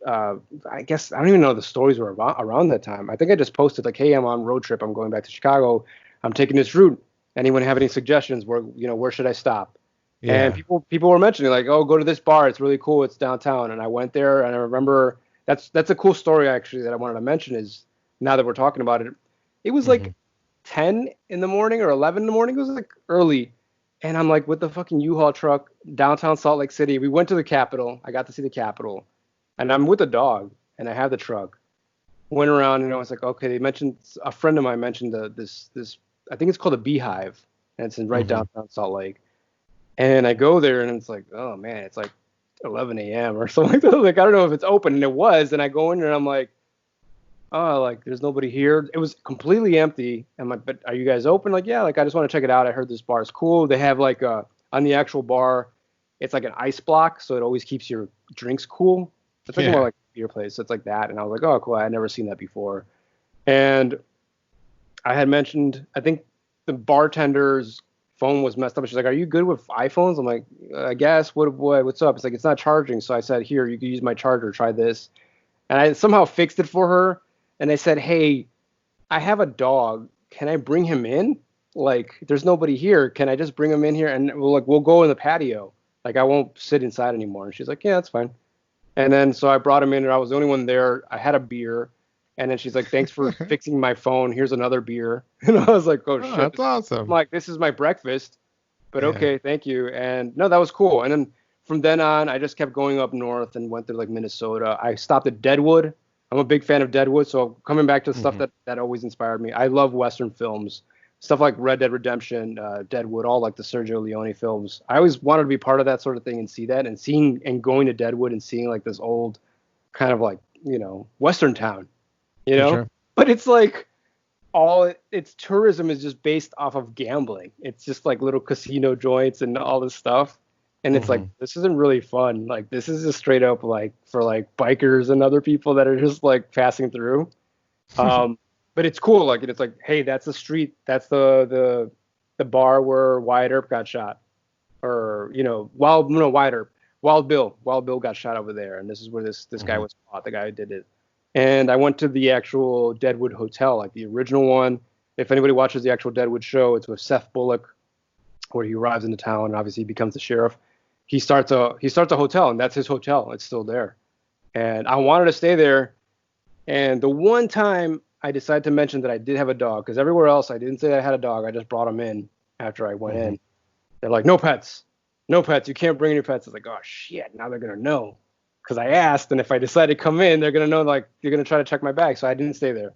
Uh, I guess I don't even know the stories were around that time. I think I just posted like, "Hey, I'm on road trip. I'm going back to Chicago. I'm taking this route. Anyone have any suggestions? Where should I stop?" And Yeah. people were mentioning like, "Oh, go to this bar. It's really cool. It's downtown." And I went there, and I remember that's a cool story actually that I wanted to mention is now that we're talking about it. It was Hmm. like 10 in the morning or 11 in the morning. It was like early. And I'm like with the fucking U-Haul truck downtown Salt Lake City. We went to the Capitol. I got to see the Capitol. And I'm with a dog and I have the truck. Went around and I was like, okay, a friend of mine mentioned this I think it's called a Beehive and it's in right Hmm. downtown Salt Lake. And I go there and it's like, oh man, it's like 11 a.m. or something like that. Like I don't know if it's open and it was. And I go in there and I'm like, oh, like there's nobody here. It was completely empty. I'm like, but are you guys open? Like, yeah, like I just want to check it out. I heard this bar is cool. They have like on the actual bar, it's like an ice block, so it always keeps your drinks cool. It's like more Yeah. like a beer place. So it's like that. And I was like, oh, cool. I had never seen that before. And I had mentioned, I think the bartender's phone was messed up. She's like, "Are you good with iPhones?" I'm like, "I guess. What's up?" It's like, "It's not charging." So I said, "Here, you can use my charger. Try this." And I somehow fixed it for her. And I said, "Hey, I have a dog. Can I bring him in? Like, there's nobody here. Can I just bring him in here and we'll go in the patio. Like, I won't sit inside anymore." And she's like, "Yeah, that's fine." And then so I brought him in, and I was the only one there. I had a beer. And then she's like, "Thanks for fixing my phone. Here's another beer." And I was like, "Oh Oh, shit!" that's I'm awesome. like, "This is my breakfast." But Yeah. okay, thank you. And no, that was cool. And then from then on, I just kept going up north and went through like Minnesota. I stopped at Deadwood. I'm a big fan of Deadwood, so coming back to stuff Hmm. that always inspired me. I love Western films, stuff like Red Dead Redemption, Deadwood, all like the Sergio Leone films. I always wanted to be part of that sort of thing and see that, and seeing and going to Deadwood and seeing like this old kind of like Western town, you For know. sure. But it's like its tourism is just based off of gambling. It's just like little casino joints and all this stuff. And it's like Hmm. this isn't really fun. Like this is just straight up like for like bikers and other people that are just like passing through. Um, but it's cool. Like it's like, hey, that's the street. That's the bar where Wyatt Earp got shot, or Wild no Wyatt Earp, Wild Bill got shot over there, and this is where this guy Hmm. was caught. The guy who did it. And I went to the actual Deadwood Hotel, like the original one. If anybody watches the actual Deadwood show, it's with Seth Bullock, where he arrives into town and obviously he becomes the sheriff. He starts a hotel, and that's his hotel. It's still there. And I wanted to stay there. And the one time I decided to mention that I did have a dog, because everywhere else I didn't say I had a dog. I just brought him in after I went Hmm. in. They're like, no pets, no pets. You can't bring any pets. I was like, oh shit, now they're gonna know, because I asked, and if I decide to come in, they're gonna know, like they're gonna try to check my bag. So I didn't stay there.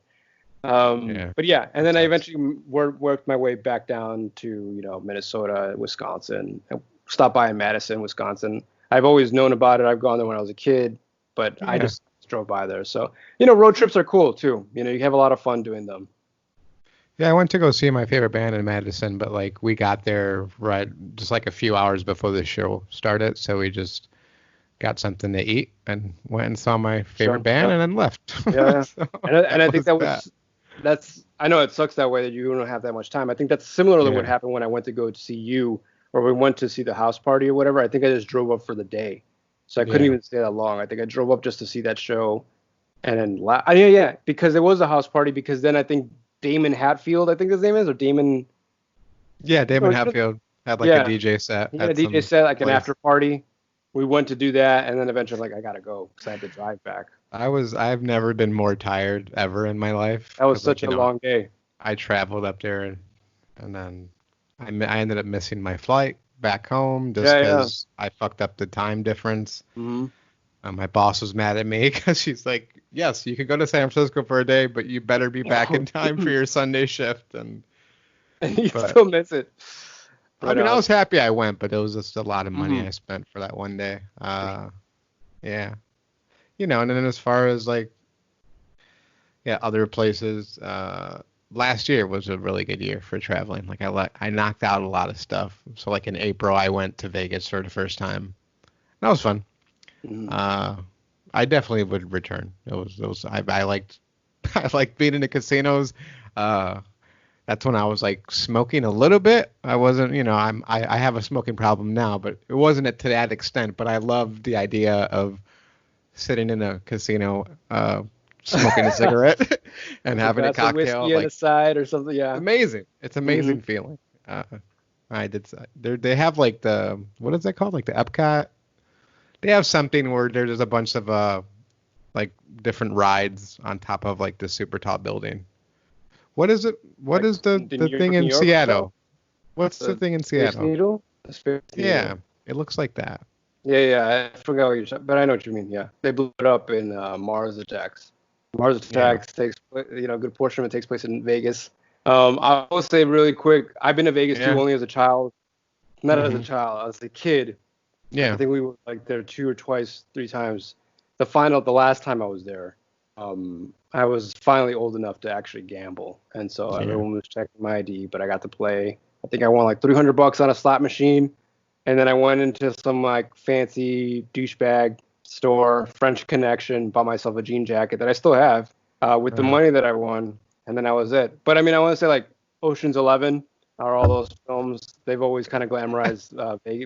Yeah. But yeah, and That then I sucks. eventually worked my way back down to Minnesota, Wisconsin. I stopped by in Madison, Wisconsin. I've always known about it. I've gone there when I was a kid, but I Yeah. just drove by there. So road trips are cool too. You have a lot of fun doing them. Yeah, I went to go see my favorite band in Madison, but like we got there right just like a few hours before the show started, so we just got something to eat and went and saw my favorite Sure. band Yep. and then left. Yeah, yeah. So And I that think was that. that's I know it sucks that way that you don't have that much time. I think that's similar to what Yeah. happened when I went to go to see you, or we went to see the house party or whatever. I think I just drove up for the day, so I couldn't Yeah. even stay that long. I think I drove up just to see that show, and then yeah, yeah, because it was a house party. Because then I think Damon Hatfield, I think his name is, or Damon, Yeah, Damon or Hatfield had like a yeah, DJ set he had a at DJ some set like an place. after party. We went to do that, and then eventually like I gotta go because I had to drive back. I've never been more tired ever in my life That was because like, such a long day. I traveled up there and then I ended up missing my flight back home just Yeah, yeah. because I fucked up the time difference. Hmm. My boss was mad at me because she's like, "Yes, you can go to San Francisco for a day, but you better be back in time for your Sunday shift." And you But still miss it. I But mean, I was happy I went, but it was just a lot of money mhm, I spent for that one day. for sure. Yeah, and then as far as like yeah, other places. Last year was a really good year for traveling. Like I knocked out a lot of stuff. So like in April, I went to Vegas for the first time. That was fun. Mhm. Uh, I definitely would return. I liked I liked being in the casinos. Uh, that's when I was like smoking a little bit. I wasn't, I have a smoking problem now, but it wasn't to that extent. But I loved the idea of sitting in a casino, smoking a cigarette and With a having a glass of cocktail. whiskey on the Like side or something. Yeah. amazing. It's Hmm. amazing feeling. Uh, I did. They have like the what is that called? Like the Epcot. They have something where there's a bunch of like different rides on top of like the super tall building. What is it? What Like is the the the New thing York, New in York hotel, Seattle? What's the the thing in Space Seattle? Needle, the Space Yeah, Needle. it looks like that. Yeah, yeah. I forgot what you're saying, but I know what you mean. Yeah, they blew it up in Mars Attacks. Mars Yeah. Attacks takes, a good portion of it takes place in Vegas. I will say really quick, I've been to Vegas too, Yeah. only as a child. Not as a Mhm. child, as a kid. I Yeah. think we were like there two or twice, three times. The last time I was there, I was finally old enough to actually gamble, and so Yeah. everyone was checking my ID, but I got to play. I think I won like $300 on a slot machine, and then I went into some like fancy douchebag store, French Connection, bought myself a jean jacket that I still have with the Uh-huh. money that I won, and then that was it. But I mean, I want to say like Ocean's 11 or all those films. They've always kind of glamorized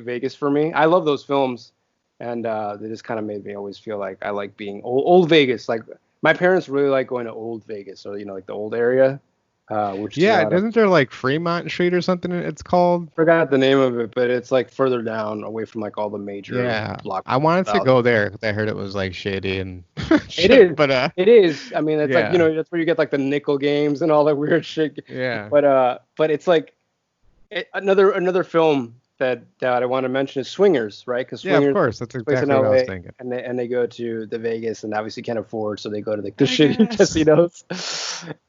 Vegas for me. I love those films, and they just kind of made me always feel like I like being old Vegas. Like my parents really like going to old Vegas, or like the old area, which is Yeah, out of isn't there like Fremont Street or something it's called? forgot the name of it, but it's like further down, away from like all the major Yeah. block I wanted to out. go there 'cause I heard it was like shady and It shit. is. But It is. I mean, it's like, yeah, that's where you get like the nickel games and all that weird shit. yeah, But it's like another film that I want to mention is Swingers, right? Because yeah. Of Swingers course, that's takes place in exactly what I was L.A. thinking. and they go to the Vegas and obviously can't afford, so they go to like the I shitty guess. casinos.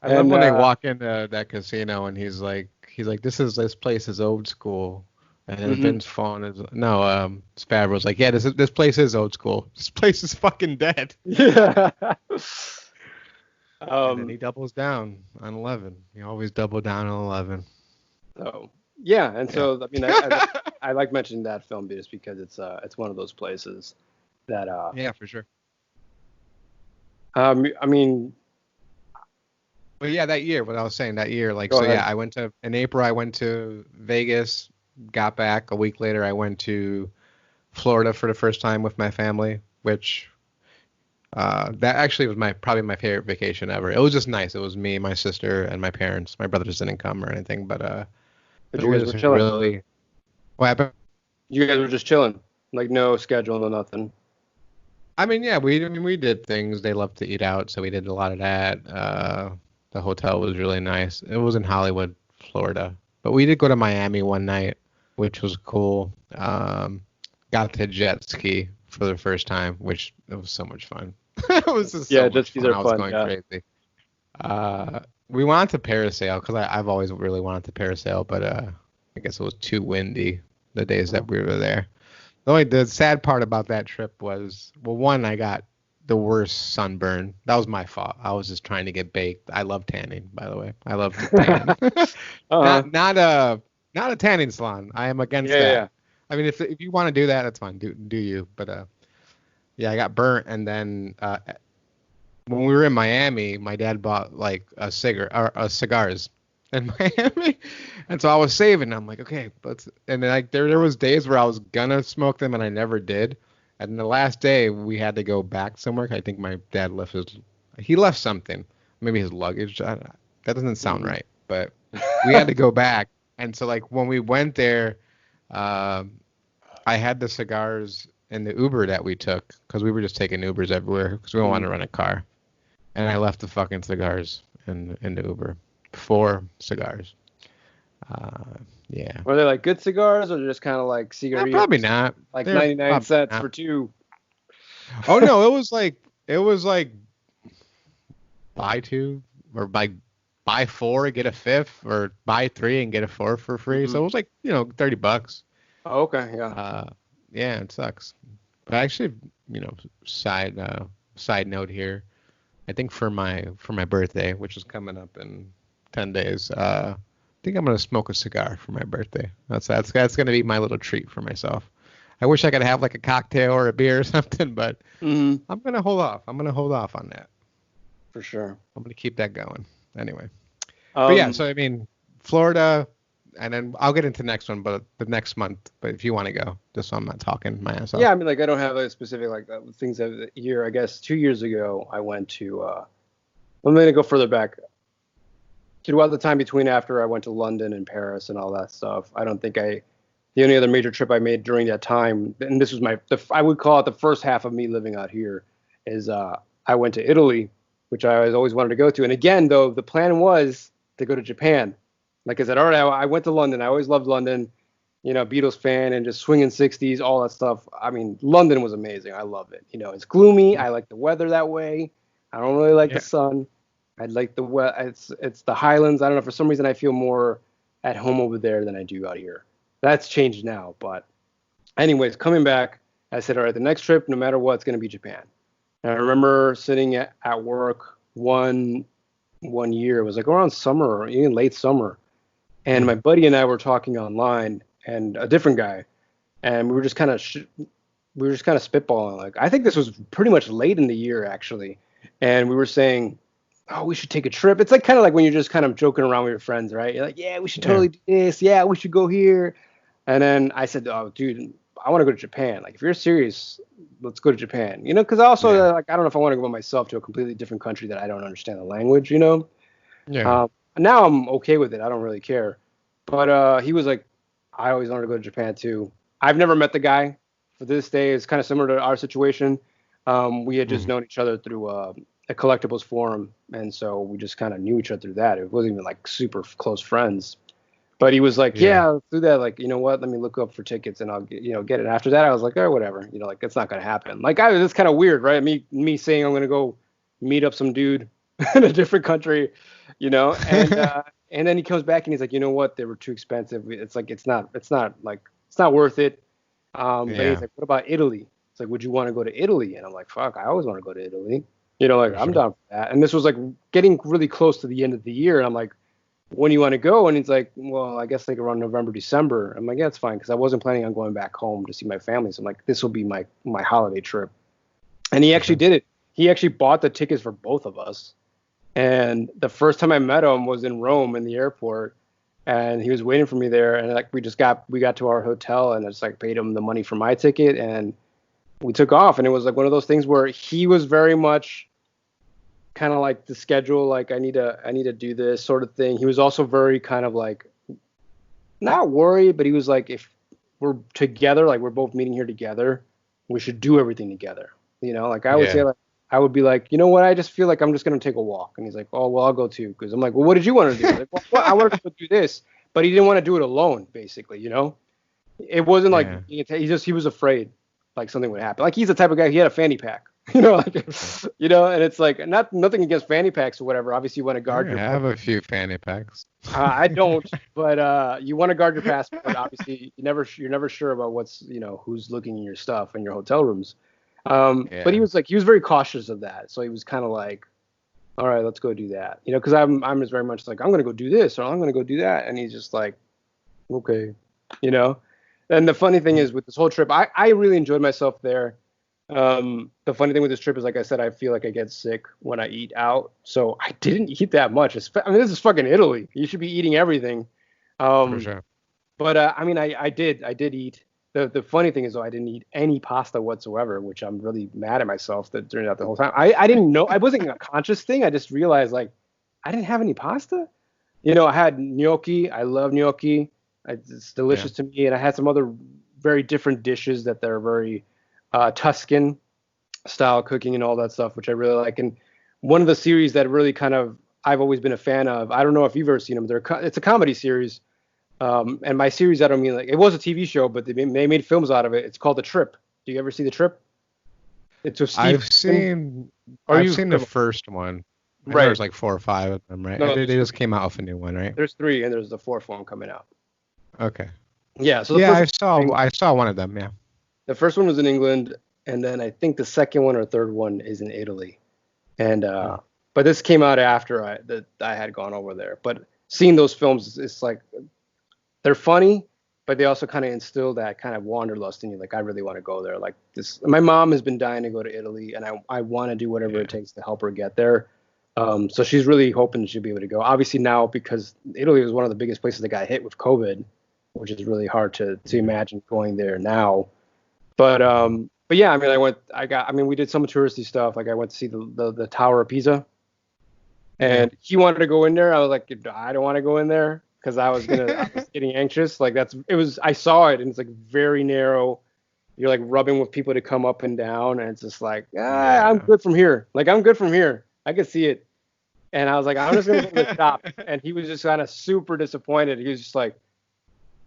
I love And when they walk into that casino and he's like, this place is old school. And then mhm. Vince Vaughn is no, Favreau's like, yeah, this place is old school. This place is fucking dead. Yeah. And then um. he doubles down on 11. He always double down on 11. So yeah, and Yeah. so I mean, I like mentioning that film just because it's one of those places that Yeah, for sure. I mean, But yeah, that year, what I was saying, that year, like, go so yeah, ahead. in April, I went to Vegas, got back. A week later, I went to Florida for the first time with my family, which that actually was probably my favorite vacation ever. It was just nice. It was me, my sister, and my parents. My brothers didn't come or anything, But it you guys was were chilling. really, what happened? You guys were just chilling, like no schedule, no nothing. I mean, yeah, we did things. They loved to eat out, so we did a lot of that. The hotel was really nice. It was in Hollywood, Florida, but we did go to Miami one night, which was cool. Got to jet ski for the first time, which it was so much fun. It was just Yeah, so jet much skis fun. are I was fun. going Yeah. crazy. We wanted to parasail because I've always really wanted to parasail, but I guess it was too windy the days that Oh. we were there. The sad part about that trip was, well, one, I got the worst sunburn. That was my fault. I was just trying to get baked. I love tanning, by the way. I love to tan. Uh-huh. Not a tanning salon. I am Yeah, against yeah, that. yeah. I mean, if you want to do that, that's fine. Do you? But yeah, I got burnt, and then when we were in Miami, my dad bought like cigars in Miami, and so I was saving. I'm like, okay, and then like there was days where I was gonna smoke them and I never did. And the last day we had to go back somewhere. I think my dad he left something, maybe his luggage. That doesn't sound Mhm. right, but we had to go back. And so like when we went there, um, I had the cigars in the Uber that we took because we were just taking Ubers everywhere because we don't want Mhm. to rent a car. And I left the fucking cigars in the Uber. 4 cigars. Uh, yeah. Were they like good cigars or just kind of like Probably cigarillos, not. like They're 99 probably cents not. for two? Oh no, it was like buy two or buy four get a fifth or buy three and get a fourth for free. Hmm. So it was like $30. Oh, okay, yeah. Uh, yeah, it sucks. But actually, you know, side note here. I think for my birthday, which is coming up in 10 days, I think I'm gonna smoke a cigar for my birthday. That's gonna be my little treat for myself. I wish I could have like a cocktail or a beer or something, but Hmm. I'm gonna hold off. I'm gonna hold off on that. For sure. I'm gonna keep that going. Anyway, but yeah, Um, so I mean, Florida, and then I'll get into the next one, but the next month. But if you want to go, just so I'm not talking my ass yeah, off. I mean, like I don't have a specific like things of the year. I guess 2 years ago I went to. I'm gonna go further back. Throughout the time between after I went to London and Paris and all that stuff, I don't think the only other major trip I made during that time, and this was I would call it the first half of me living out here, is I went to Italy, which I always wanted to go to. And again, though, the plan was to go to Japan. Like I said, all right, I went to London. I always loved London, Beatles fan and just swinging 60s, all that stuff. I mean, London was amazing. I love it. It's gloomy. I like the weather that way. I don't really like the Yeah. sun. I like it's the Highlands. I don't know. For some reason, I feel more at home over there than I do out here. That's changed now, but anyways, coming back, I said, all right, the next trip, no matter what, it's going to be Japan. And I remember sitting at work one year. It was like around summer or even late summer, and my Mm. buddy and I were talking online, and a different guy, and we were just kind of spitballing. Like I think this was pretty much late in the year actually, and we were saying, oh, we should take a trip. It's like kind of like when you're just kind of joking around with your friends, right? You're like, yeah, we should Yeah. totally do this. Yeah, we should go here. And then I said, oh, dude, I want to go to Japan. Like if you're serious, let's go to Japan. Because also Yeah. like I don't know if I want to go by myself to a completely different country that I don't understand the language. Yeah. Um, Now I'm okay with it. I don't really care. But he was like, I always wanted to go to Japan too. I've never met the guy. For this day, it's kind of similar to our situation. We had just Mhm. known each other through a collectibles forum, and so we just kind of knew each other through that. It wasn't even like super close friends. But he was like, Yeah. yeah, let's do that. Like, you know what? Let me look up for tickets and I'll get it. After that, I was like, oh, whatever. Like, it's not gonna happen. Like, it's kind of weird, right? Me saying I'm gonna go meet up some dude in a different country, and then he comes back and he's like, you know what? They were too expensive. It's like it's not worth it. But he's Yeah, like, what about Italy? It's like, would you want to go to Italy? And I'm like, fuck, I always want to go to Italy. Like for I'm sure. down for that. And this was like getting really close to the end of the year, and I'm like, when do you want to go? And he's like, well, I guess like around November, December. I'm like, yeah, it's fine because I wasn't planning on going back home to see my family. So I'm like, this will be my holiday trip. And he For actually sure. did it. He actually bought the tickets for both of us. And the first time I met him was in Rome in the airport, and he was waiting for me there. And like we got to our hotel, and I just like paid him the money for my ticket, and we took off. And it was like one of those things where he was very much kind of like the schedule, like I need to do this sort of thing. He was also very kind of like not worried, but he was like, if we're together, like we're both meeting here together, we should do everything together. Like I would say, Yeah. like I would be like, you know what, I just feel like I'm just gonna take a walk, and he's like, oh well, I'll go too, because I'm like, well, what did you want to do? He's like, well, I wanted to go do this, but he didn't want to do it alone, basically. It wasn't like Yeah. he was afraid like something would happen. Like he's the type of guy, he had a fanny pack. Like and it's like nothing against fanny packs or whatever. Obviously, you want to Yeah, guard I your. have a few fanny packs. I don't, but you want to guard your passport. Obviously, you're never sure about who's looking in your stuff in your hotel rooms. But Yeah. he was very cautious of that. So he was kind of like, all right, let's go do that. Because I'm just very much like, I'm gonna go do this or I'm gonna go do that, and he's just like, okay, you know. And the funny thing is with this whole trip, I really enjoyed myself there. The funny thing with this trip is, like I said, I feel like I get sick when I eat out, so I didn't eat that much. I mean, this is fucking Italy. You should be eating everything. For Um, sure. but I mean, I did eat. The funny thing is, though, I didn't eat any pasta whatsoever, which I'm really mad at myself that during that the whole time. I didn't know. I wasn't a conscious thing. I just realized like I didn't have any pasta. I had gnocchi. I love gnocchi. It's Yeah. delicious to me. And I had some other very different dishes that they're very Tuscan style cooking and all that stuff, which I really like. And one of the series that really kind of I've always been a fan of. I don't know if you've ever seen them. It's a comedy series. And my series, I don't mean like it was a TV show, but they made films out of it. It's called The Trip. Do you ever see The Trip? It's with Steve I've Carell. seen Or I've you've seen heard the of them. first one. I know Right. there's like 4 or 5 of them, right? No, They there's just three. came out with a new one, right? There's three, and there's the fourth one coming out. Okay. Yeah. So the Yeah, first I one was saw I saw one of them, yeah. the first one was in England, and then I think the second one or third one is in Italy. And Hmm. but this came out after I had gone over there. But seeing those films, it's like they're funny, but they also kind of instill that kind of wanderlust in you. Like I really want to go there. Like this, my mom has been dying to go to Italy, and I want to do whatever it Yeah. takes to help her get there. So she's really hoping she'll be able to go. Obviously now because Italy was one of the biggest places that got hit with COVID, which is really hard to Yeah. imagine going there now. But yeah, I mean, we did some touristy stuff. Like I went to see the Tower of Pisa, Yeah. and he wanted to go in there. I was like, I don't want to go in there because I was getting anxious. Like I saw it, and it's like very narrow. You're like rubbing with people to come up and down, and it's just like, I'm Yeah. good from here. Like I'm good from here. I could see it, and I was like, I'm just gonna go to the shop. And he was just kind of super disappointed. He was just like,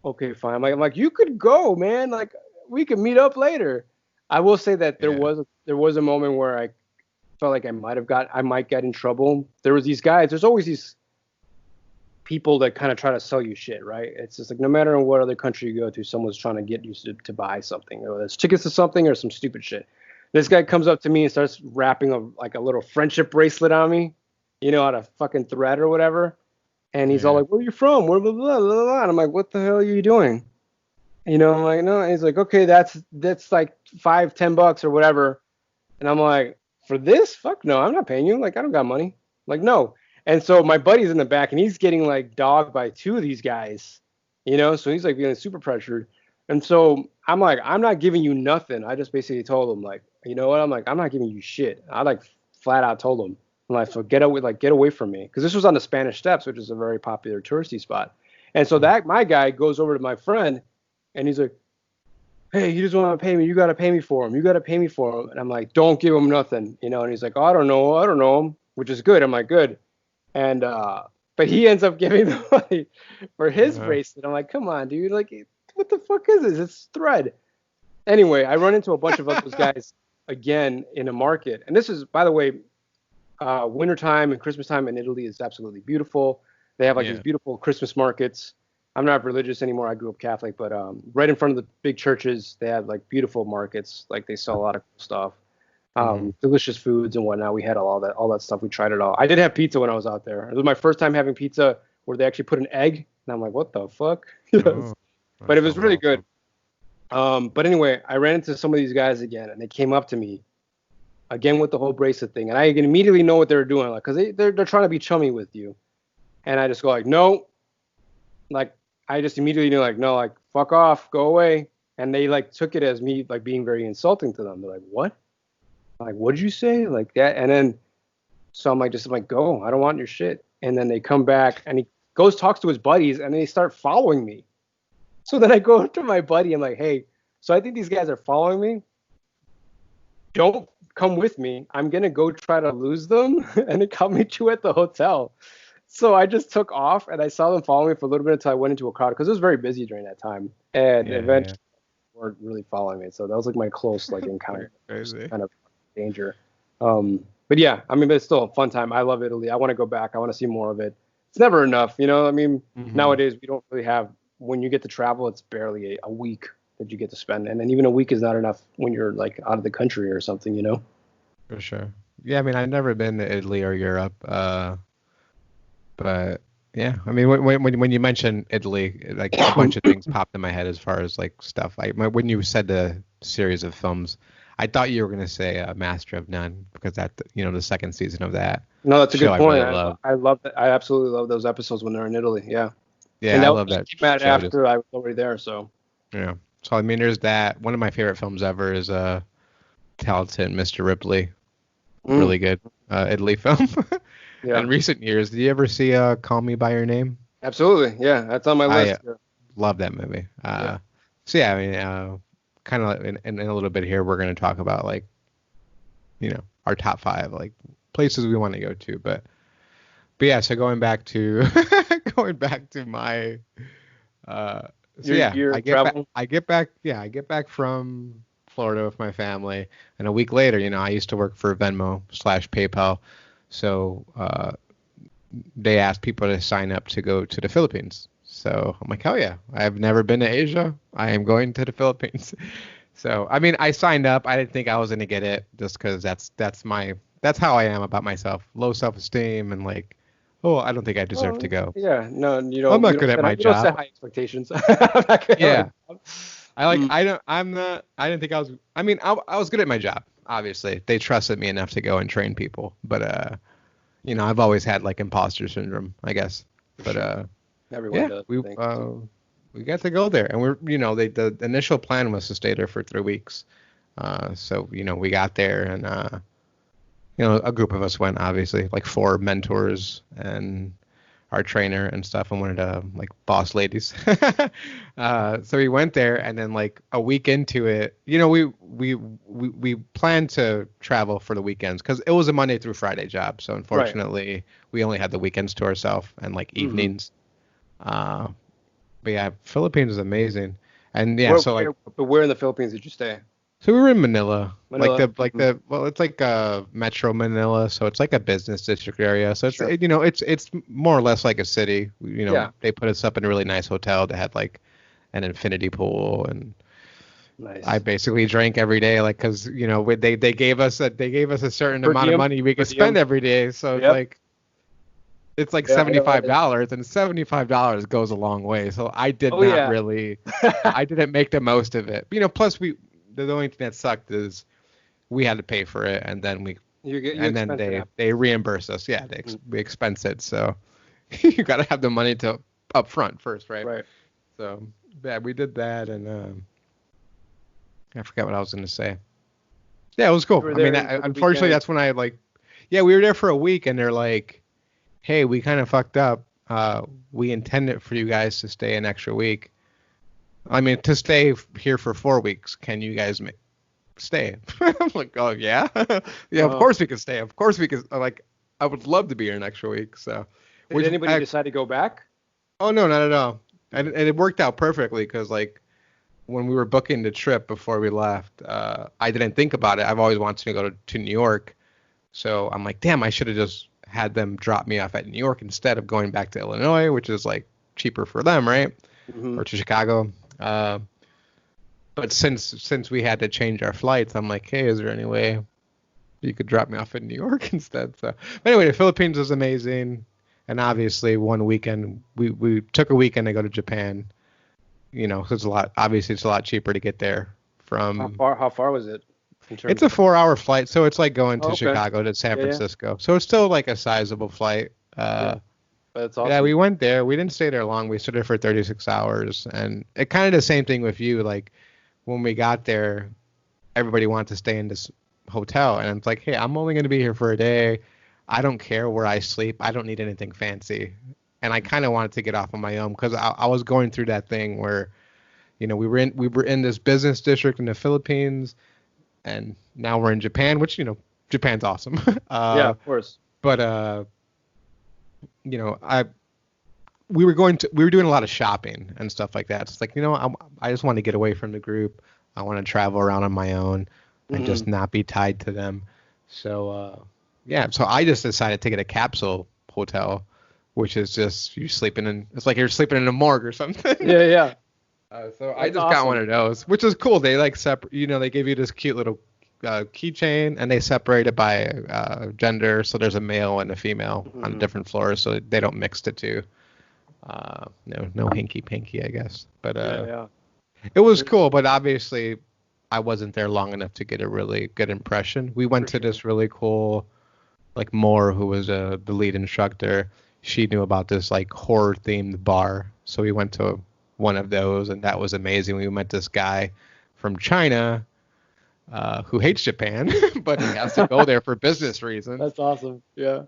okay, fine. I'm like, you could go, man. Like we could meet up later. I will say that there Yeah. was a moment where I felt like I might get in trouble. There was these guys. There's always these people that kind of try to sell you shit, right? It's just like no matter what other country you go to, someone's trying to get you to buy something, whether it's tickets to something or some stupid shit. This guy comes up to me and starts wrapping like a little friendship bracelet on me, out of fucking thread or whatever. And he's all Yeah. like, "Where are you from? Where blah blah blah blah?" And I'm like, "What the hell are you doing?" I'm like, "No." And he's like, "Okay, that's like $5-10 or whatever." And I'm like, for this? Fuck no, I'm not paying you. Like, I don't got money. I'm like, no. And so my buddy's in the back and he's getting like dogged by two of these guys, so he's like feeling super pressured. And so I'm like, I'm not giving you nothing. I just basically told him, like, you know what? I'm like, I'm not giving you shit. I like flat out told him. I'm like, so get away from me. Because this was on the Spanish Steps, which is a very popular touristy spot. And so Hmm. that my guy goes over to my friend and he's like, hey, he doesn't want to pay me. You got to pay me for him. You got to pay me for him. And I'm like, don't give him nothing, you know. And he's like, oh, I don't know him, which is good. I'm like, good. And but he ends up giving the money for his Uh, bracelet. I'm like, come on, dude. Like, what the fuck is this? It's thread. Anyway, I run into a bunch of those guys again in a market. And this is, by the way, wintertime and Christmas time in Italy is absolutely beautiful. They have like these yeah. beautiful Christmas markets. I'm not religious anymore. I grew up Catholic, but right in front of the big churches, they have like beautiful markets. Like they sell a lot of cool stuff, Hmm. delicious foods and whatnot. We had all that stuff. We tried it all. I did have pizza when I was out there. It was my first time having pizza where they actually put an egg, and I'm like, what the fuck? Yes. Oh, But that it was sounds really good. awesome. But anyway, I ran into some of these guys again, and they came up to me again with the whole bracelet thing, and I can immediately know what they were doing, like, cause they're trying to be chummy with you, and I just go like, no, like I just immediately knew like, no, like fuck off, go away, and they like took it as me like being very insulting to them. They're like, what? I'm like, what'd you say? Like that, and then so I'm like, go, I don't want your shit, and then they come back, and he goes talks to his buddies, and they start following me. So then I go to my buddy, I'm like, hey, so I think these guys are following me. Don't come with me. I'm gonna go try to lose them, and they caught me too at the hotel. So I just took off, and I saw them following me for a little bit until I went into a crowd because it was very busy during that time, and Yeah, yeah. eventually they weren't really following me. So that was like my close like Pretty encounter, just crazy. kind of danger. But yeah, I mean, but it's still a fun time. I love Italy. I want to go back. I want to see more of it. It's never enough, you know. I mean, Hmm. nowadays we don't really have. When you get to travel, it's barely a week that you get to spend, and then even a week is not enough when you're like out of the country or something, you know. For sure. Yeah, I mean, I've never been to Italy or Europe, but yeah, I mean, when you mentioned Italy, like a bunch of things popped in my head as far as like stuff. When you said the series of films, I thought you were gonna say Master of None because that the second season of that No, that's a show good I point. really love. I love that. I absolutely love those episodes when they're in Italy. Yeah, and Yeah, I that love that came out show. Just after I was already there. So yeah. So I mean, there's that. One of my favorite films ever is Talented Mr. Ripley. mm, Really good Italy film. yeah, In recent years, did you ever see Call Me by Your Name? absolutely. Yeah, that's on my I list. Yeah, love that movie. yeah. So yeah, I mean, kind of in a little bit here, we're going to talk about like our top five like places we want to go to, but yeah. So going back to going back to my so yeah, Your travel. I get back from Florida with my family, and a week later, I used to work for Venmo slash PayPal, so they asked people to sign up to go to the Philippines. So I'm like, hell yeah. I've never been to Asia. I am going to the Philippines. So, I mean, I signed up. I didn't think I was going to get it just because that's how I am about myself. Low self-esteem and like, oh, I don't think I deserve to Well, go. yeah, no, you I'm don't. not good at my You don't set job. high expectations. I'm not good at Yeah. my job. I Mm. don't, I'm not, I didn't think I was, I mean, I was good at my job. Obviously, they trusted me enough to go and train people, but, I've always had like imposter syndrome, I guess. For But, sure, everyone yeah, does. I think. we got to go there, and the initial plan was to stay there for 3 weeks. So we got there, and a group of us went, obviously, like four mentors and our trainer and stuff, and one of the like boss ladies. So we went there, and then like a week into it, we planned to travel for the weekends because it was a Monday through Friday job. So Right. unfortunately, we only had the weekends to ourselves and like Mm-hmm. evenings. Uh, but yeah, Philippines is amazing. And yeah, Where, so like where, but where in the Philippines did you stay? so we were in Manila. Manila. Well, it's like Metro Manila, so it's like a business district area. So Sure. it's more or less like a city. Yeah. They put us up in a really nice hotel that had like an infinity pool, and I Nice. basically drank every day, like because they gave us a certain Per amount of diem. money we Per could spend diem. every day. So Yep. it's like Yeah, I know. $75, and $75 goes a long way. So I did Oh not yeah. really, I didn't make the most of it. Plus the only thing that sucked is we had to pay for it, and then You expense it they afterwards. reimburse us. Yeah, Mm. we expense it. So you got to have the money to up front first, right? Right. So yeah, we did that, and I forgot what I was gonna say. Yeah, it was You cool. were I mean, there for the unfortunately, weekend. that's when I like, yeah, we were there for a week, and they're like, hey, we kind of fucked up. We intended for you guys to stay an extra week. I mean, to stay here for 4 weeks, can you guys stay? I'm like, oh yeah, yeah. Of Uh, course we can stay. Of course we can. Like, I would love to be here an extra week. So, did which anybody decide to go back? oh no, not at all. And it worked out perfectly because like when we were booking the trip before we left, I didn't think about it. I've always wanted to go to New York, so I'm like, damn, I should have just had them drop me off at New York instead of going back to Illinois, which is like cheaper for them, right? Hmm. Or to Chicago. But since we had to change our flights, I'm like, hey, is there any way you could drop me off in New York instead? So, but anyway, the Philippines was amazing, and obviously one weekend we took a weekend to go to Japan. You know, 'cause it's a lot. Obviously, it's a lot cheaper to get there How from. far? How far was it in It's terms a of? 4 hour flight, so it's like going Oh, to okay. Chicago to San Yeah, yeah, Francisco. So it's still like a sizable flight. yeah. That's Yeah, awesome. we went there. We didn't stay there long. We stayed there for 36 hours, and it kind of the same thing with you. Like when we got there, everybody wanted to stay in this hotel, and it's like, hey, I'm only going to be here for a day. I don't care where I sleep. I don't need anything fancy. And I kind of wanted to get off on my own because I was going through that thing where, you know, we were in this business district in the Philippines, and now we're in Japan, which Japan's awesome. Yeah, of course. But you know, we were doing a lot of shopping and stuff like that. It's like, I just want to get away from the group. I want to travel around on my own and Hmm. just not be tied to them. So yeah, so I just decided to get a capsule hotel, which is just it's like you're sleeping in a morgue or something. Yeah, yeah. So I That's just got one awesome. of those, which is cool. They like separate, they give you this cute little keychain, and they separate it by gender. So there's a male and a female on Hmm. different floors, so they don't mix the two. No hinky pinky, I guess. But Yeah, yeah. it was For cool. But obviously, I wasn't there long enough to get a really good impression. We went to sure. this really cool, like Moore, who was the lead instructor. She knew about this like horror themed bar, so we went to one of those, and that was amazing. We met this guy from China who hates Japan, but he has to go there for business reasons. That's awesome. Yeah,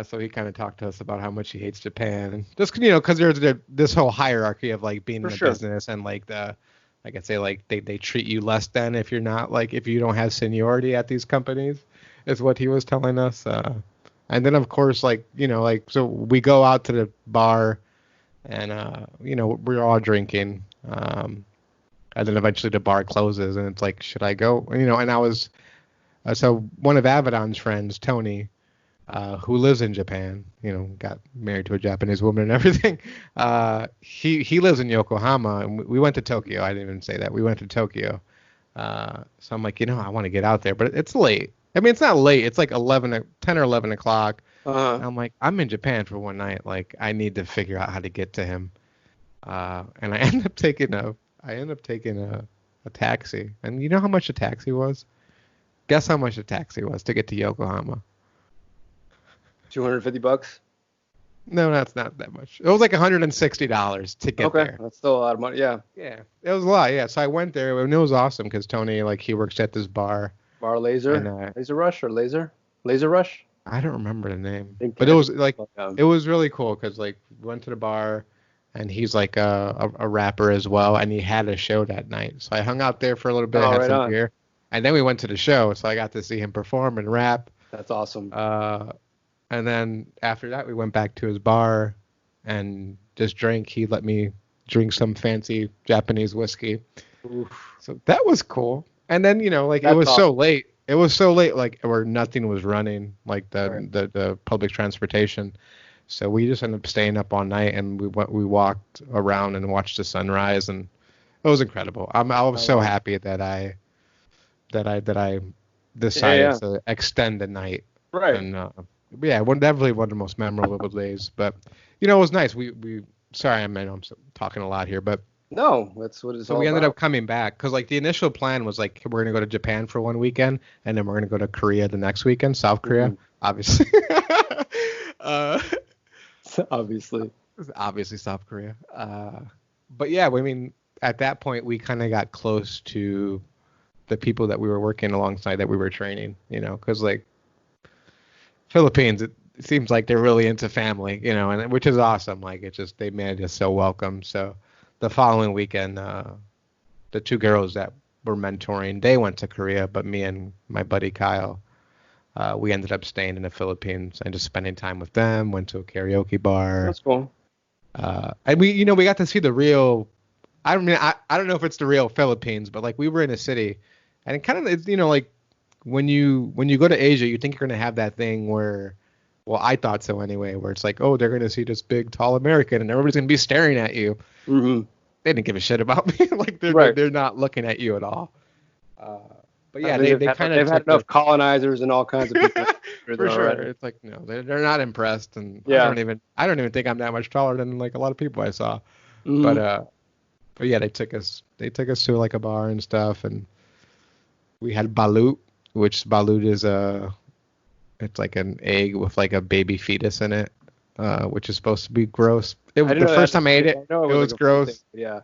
So he kind of talked to us about how much he hates Japan, and just because there's this whole hierarchy of like being for in a sure. business and like like I say, like they treat you less than if you're not like if you don't have seniority at these companies, is what he was telling us. And then of course like like so we go out to the bar and we're all drinking. And then eventually the bar closes and it's like should I go? And I was so one of Avedon's friends, Tony, who lives in Japan, got married to a Japanese woman and everything. He lives in Yokohama, and we went to Tokyo. I didn't even say that. We went to Tokyo. So I'm like, I want to get out there, but it's late. I mean, it's not late. It's like 10 or 11 o'clock. Uh-huh. And I'm like, I'm in Japan for one night. Like, I need to figure out how to get to him. And I end up taking a taxi. And you know how much a taxi was? Guess how much a taxi was to get to Yokohama? $250. No, that's not that much. It was like $160 to get Okay, there. that's still a lot of money. Yeah. Yeah, it was a lot. Yeah, so I went there and it was awesome because Tony, like, he works at this bar, Bar and Laser Rush or Laser Rush. I don't remember the name, but it I was think like it's it was really cool because like we went to the bar, and he's like a rapper as well, and he had a show that night. So I hung out there for a little bit, oh, had right some on. beer, and then we went to the show. So I got to see him perform and rap. That's awesome. Uh, And then after that, we went back to his bar and just drank. He let me drink some fancy Japanese whiskey. Oof. So that was cool. And then, like it That's was so awesome. late. It was so late, like where nothing was running, like Right. the public transportation. So we just ended up staying up all night and we walked around and watched the sunrise and it was incredible. I was Oh so wow. happy that I Yeah, decided yeah. to extend the night Right. and yeah, definitely one of the most memorable days. But it was nice. We sorry, I mean I'm talking a lot here, but No, that's what it's so all we ended up about. coming back because like the initial plan was like we're gonna go to Japan for one weekend and then we're gonna go to Korea the next weekend, South Korea, Hmm. obviously. uh, Obviously. obviously South Korea. But yeah, I mean at that point we kind of got close to the people that we were working alongside that we were training, because like Philippines, it seems like they're really into family, and which is awesome. Like it just they made us so welcome. So the following weekend, the two girls that were mentoring, they went to Korea, but me and my buddy Kyle, we ended up staying in the Philippines and just spending time with them. Went to a karaoke bar. That's cool. And we got to see the real. I mean, I don't know if it's the real Philippines, but like we were in a city, and it kind of, like when you go to Asia, you think you're gonna have that thing where, well, I thought so anyway, where it's like, oh, they're gonna see this big, tall American, and everybody's gonna be staring at you. Mm-hmm. They didn't give a shit about me. Like they're not looking at you at all. But yeah, they kind of they've had enough colonizers and all kinds of people for sure. It's like, no, they're not impressed, and yeah. I don't even think I'm that much taller than like a lot of people I saw. Mm-hmm. But yeah, they took us to like a bar and stuff, and we had balut, which balut is it's like an egg with like a baby fetus in it, which is supposed to be gross. The first time I ate it was gross. Thing, yeah.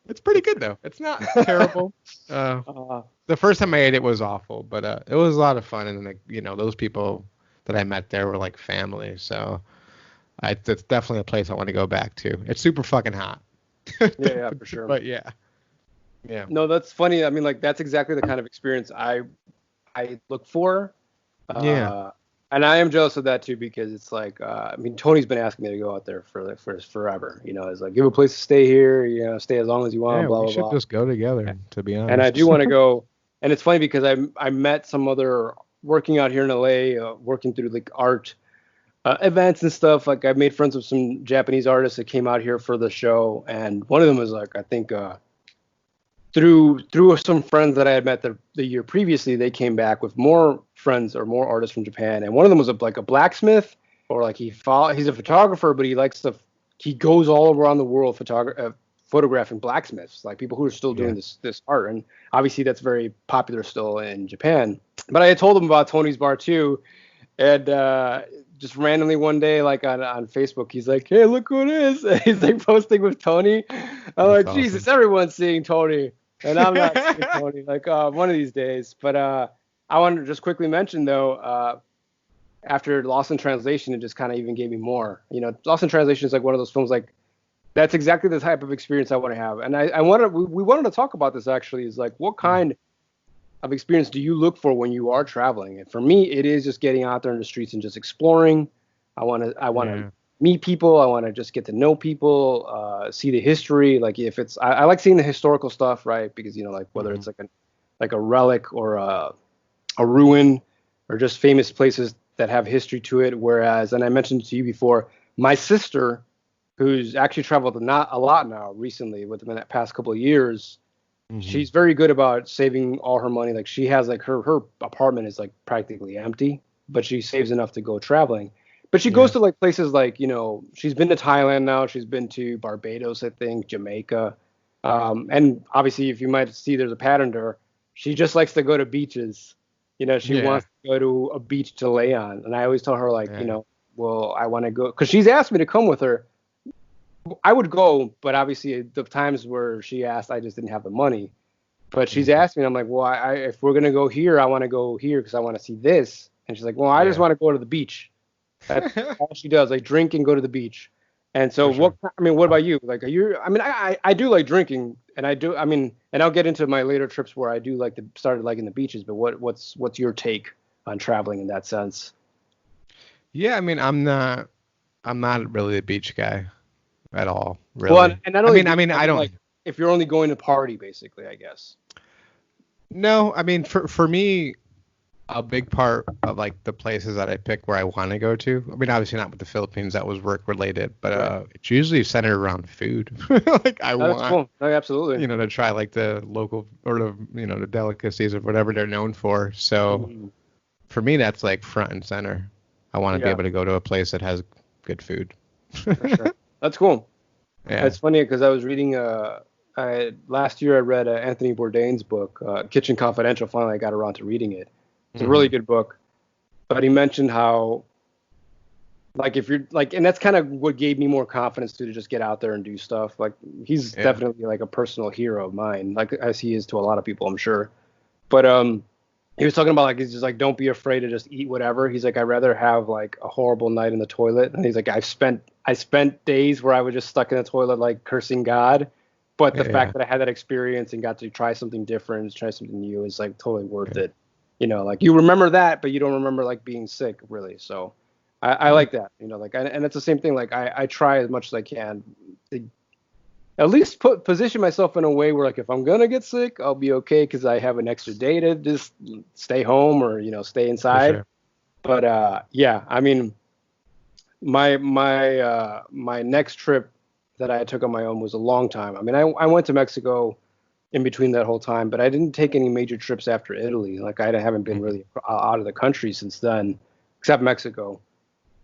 It's pretty good though. It's not terrible. The first time I ate it was awful, but it was a lot of fun, and like, those people that I met there were like family. So it's definitely a place I want to go back to. It's super fucking hot. Yeah, for sure. But yeah. No, that's funny. I mean, like that's exactly the kind of experience I look for. Yeah. And I am jealous of that too, because it's like, I mean, Tony's been asking me to go out there for forever. It's like, give a place to stay here, stay as long as you want. Yeah, blah, we blah, should blah. just go together, to be honest. And I do want to go. And it's funny because I met some other working out here in LA, working through like art events and stuff. Like I made friends with some Japanese artists that came out here for the show, and one of them was like, I think through some friends that I had met the year previously, they came back with more friends or more artists from Japan, and one of them was like a blacksmith, or like he's a photographer, but he goes all around the world photographing blacksmiths, like people who are still doing this art, and obviously that's very popular still in Japan. But I had told him about Tony's Bar too, and just randomly one day, like on Facebook, he's like, "Hey, look who it is!" And he's like posting with Tony. I'm like, awesome. Jesus, everyone's seeing Tony, and I'm not seeing Tony. Like one of these days. But I wanted to just quickly mention though, after Lost in Translation, it just kind of even gave me more. Lost in Translation is like one of those films like. That's exactly the type of experience I want to have. And we wanted to talk about this actually, is like, what kind of experience do you look for when you are traveling? And for me, it is just getting out there in the streets and just exploring. I want to meet people. I want to just get to know people, see the history. Like if it's, I like seeing the historical stuff, right? Because, like whether it's like a relic or a ruin or just famous places that have history to it. Whereas, and I mentioned to you before, my sister, who's actually traveled not a lot now recently within the past couple of years, she's very good about saving all her money. Like she has like her apartment is like practically empty, but she saves enough to go traveling. But she goes to like places like, she's been to Thailand now. She's been to Barbados, I think, Jamaica. And obviously, if you might see, there's a pattern to her. She just likes to go to beaches. She wants to go to a beach to lay on. And I always tell her like, well, I want to go, because she's asked me to come with her. I would go, but obviously the times where she asked, I just didn't have the money. But she's asked me, and I'm like, well, if we're gonna go here, I want to go here because I want to see this. And she's like, well, I just want to go to the beach. That's all she does, like drink and go to the beach. And so, what about you? Like, I do like drinking, and and I'll get into my later trips where I do like to start liking the beaches. But what's your take on traveling in that sense? Yeah, I'm not really a beach guy at all, really. Well, and not only I don't like if you're only going to party, basically, I guess. No, for me, a big part of like the places that I pick where I want to go to. Obviously not with the Philippines, that was work related, but it's usually centered around food. Like I want, cool. No, absolutely. To try like the local or the delicacies of whatever they're known for. So for me, that's like front and center. I want to be able to go to a place that has good food. For sure. That's cool. Yeah. It's funny because I was reading last year I read Anthony Bourdain's book, Kitchen Confidential. Finally, I got around to reading it. It's a really good book. But he mentioned how, like, if you're like, and that's kind of what gave me more confidence to just get out there and do stuff. Like, he's definitely like a personal hero of mine, like as he is to a lot of people, I'm sure. But he was talking about like, he's just like, don't be afraid to just eat whatever. He's like, I'd rather have like a horrible night in the toilet. And he's like, I spent days where I was just stuck in the toilet, like cursing God, But the Yeah. fact that I had that experience and got to try something different, try something new is like totally worth Yeah. it. Like you remember that, but you don't remember like being sick really. So I Yeah. like that, like, and it's the same thing. Like I try as much as I can to at least position myself in a way where like if I'm gonna get sick, I'll be okay because I have an extra day to just stay home or stay For inside. sure. But yeah, I mean, my next trip that I took on my own was a long time. I mean, I went to Mexico in between that whole time, but I didn't take any major trips after Italy. Like I haven't been Hmm. really out of the country since then, except Mexico.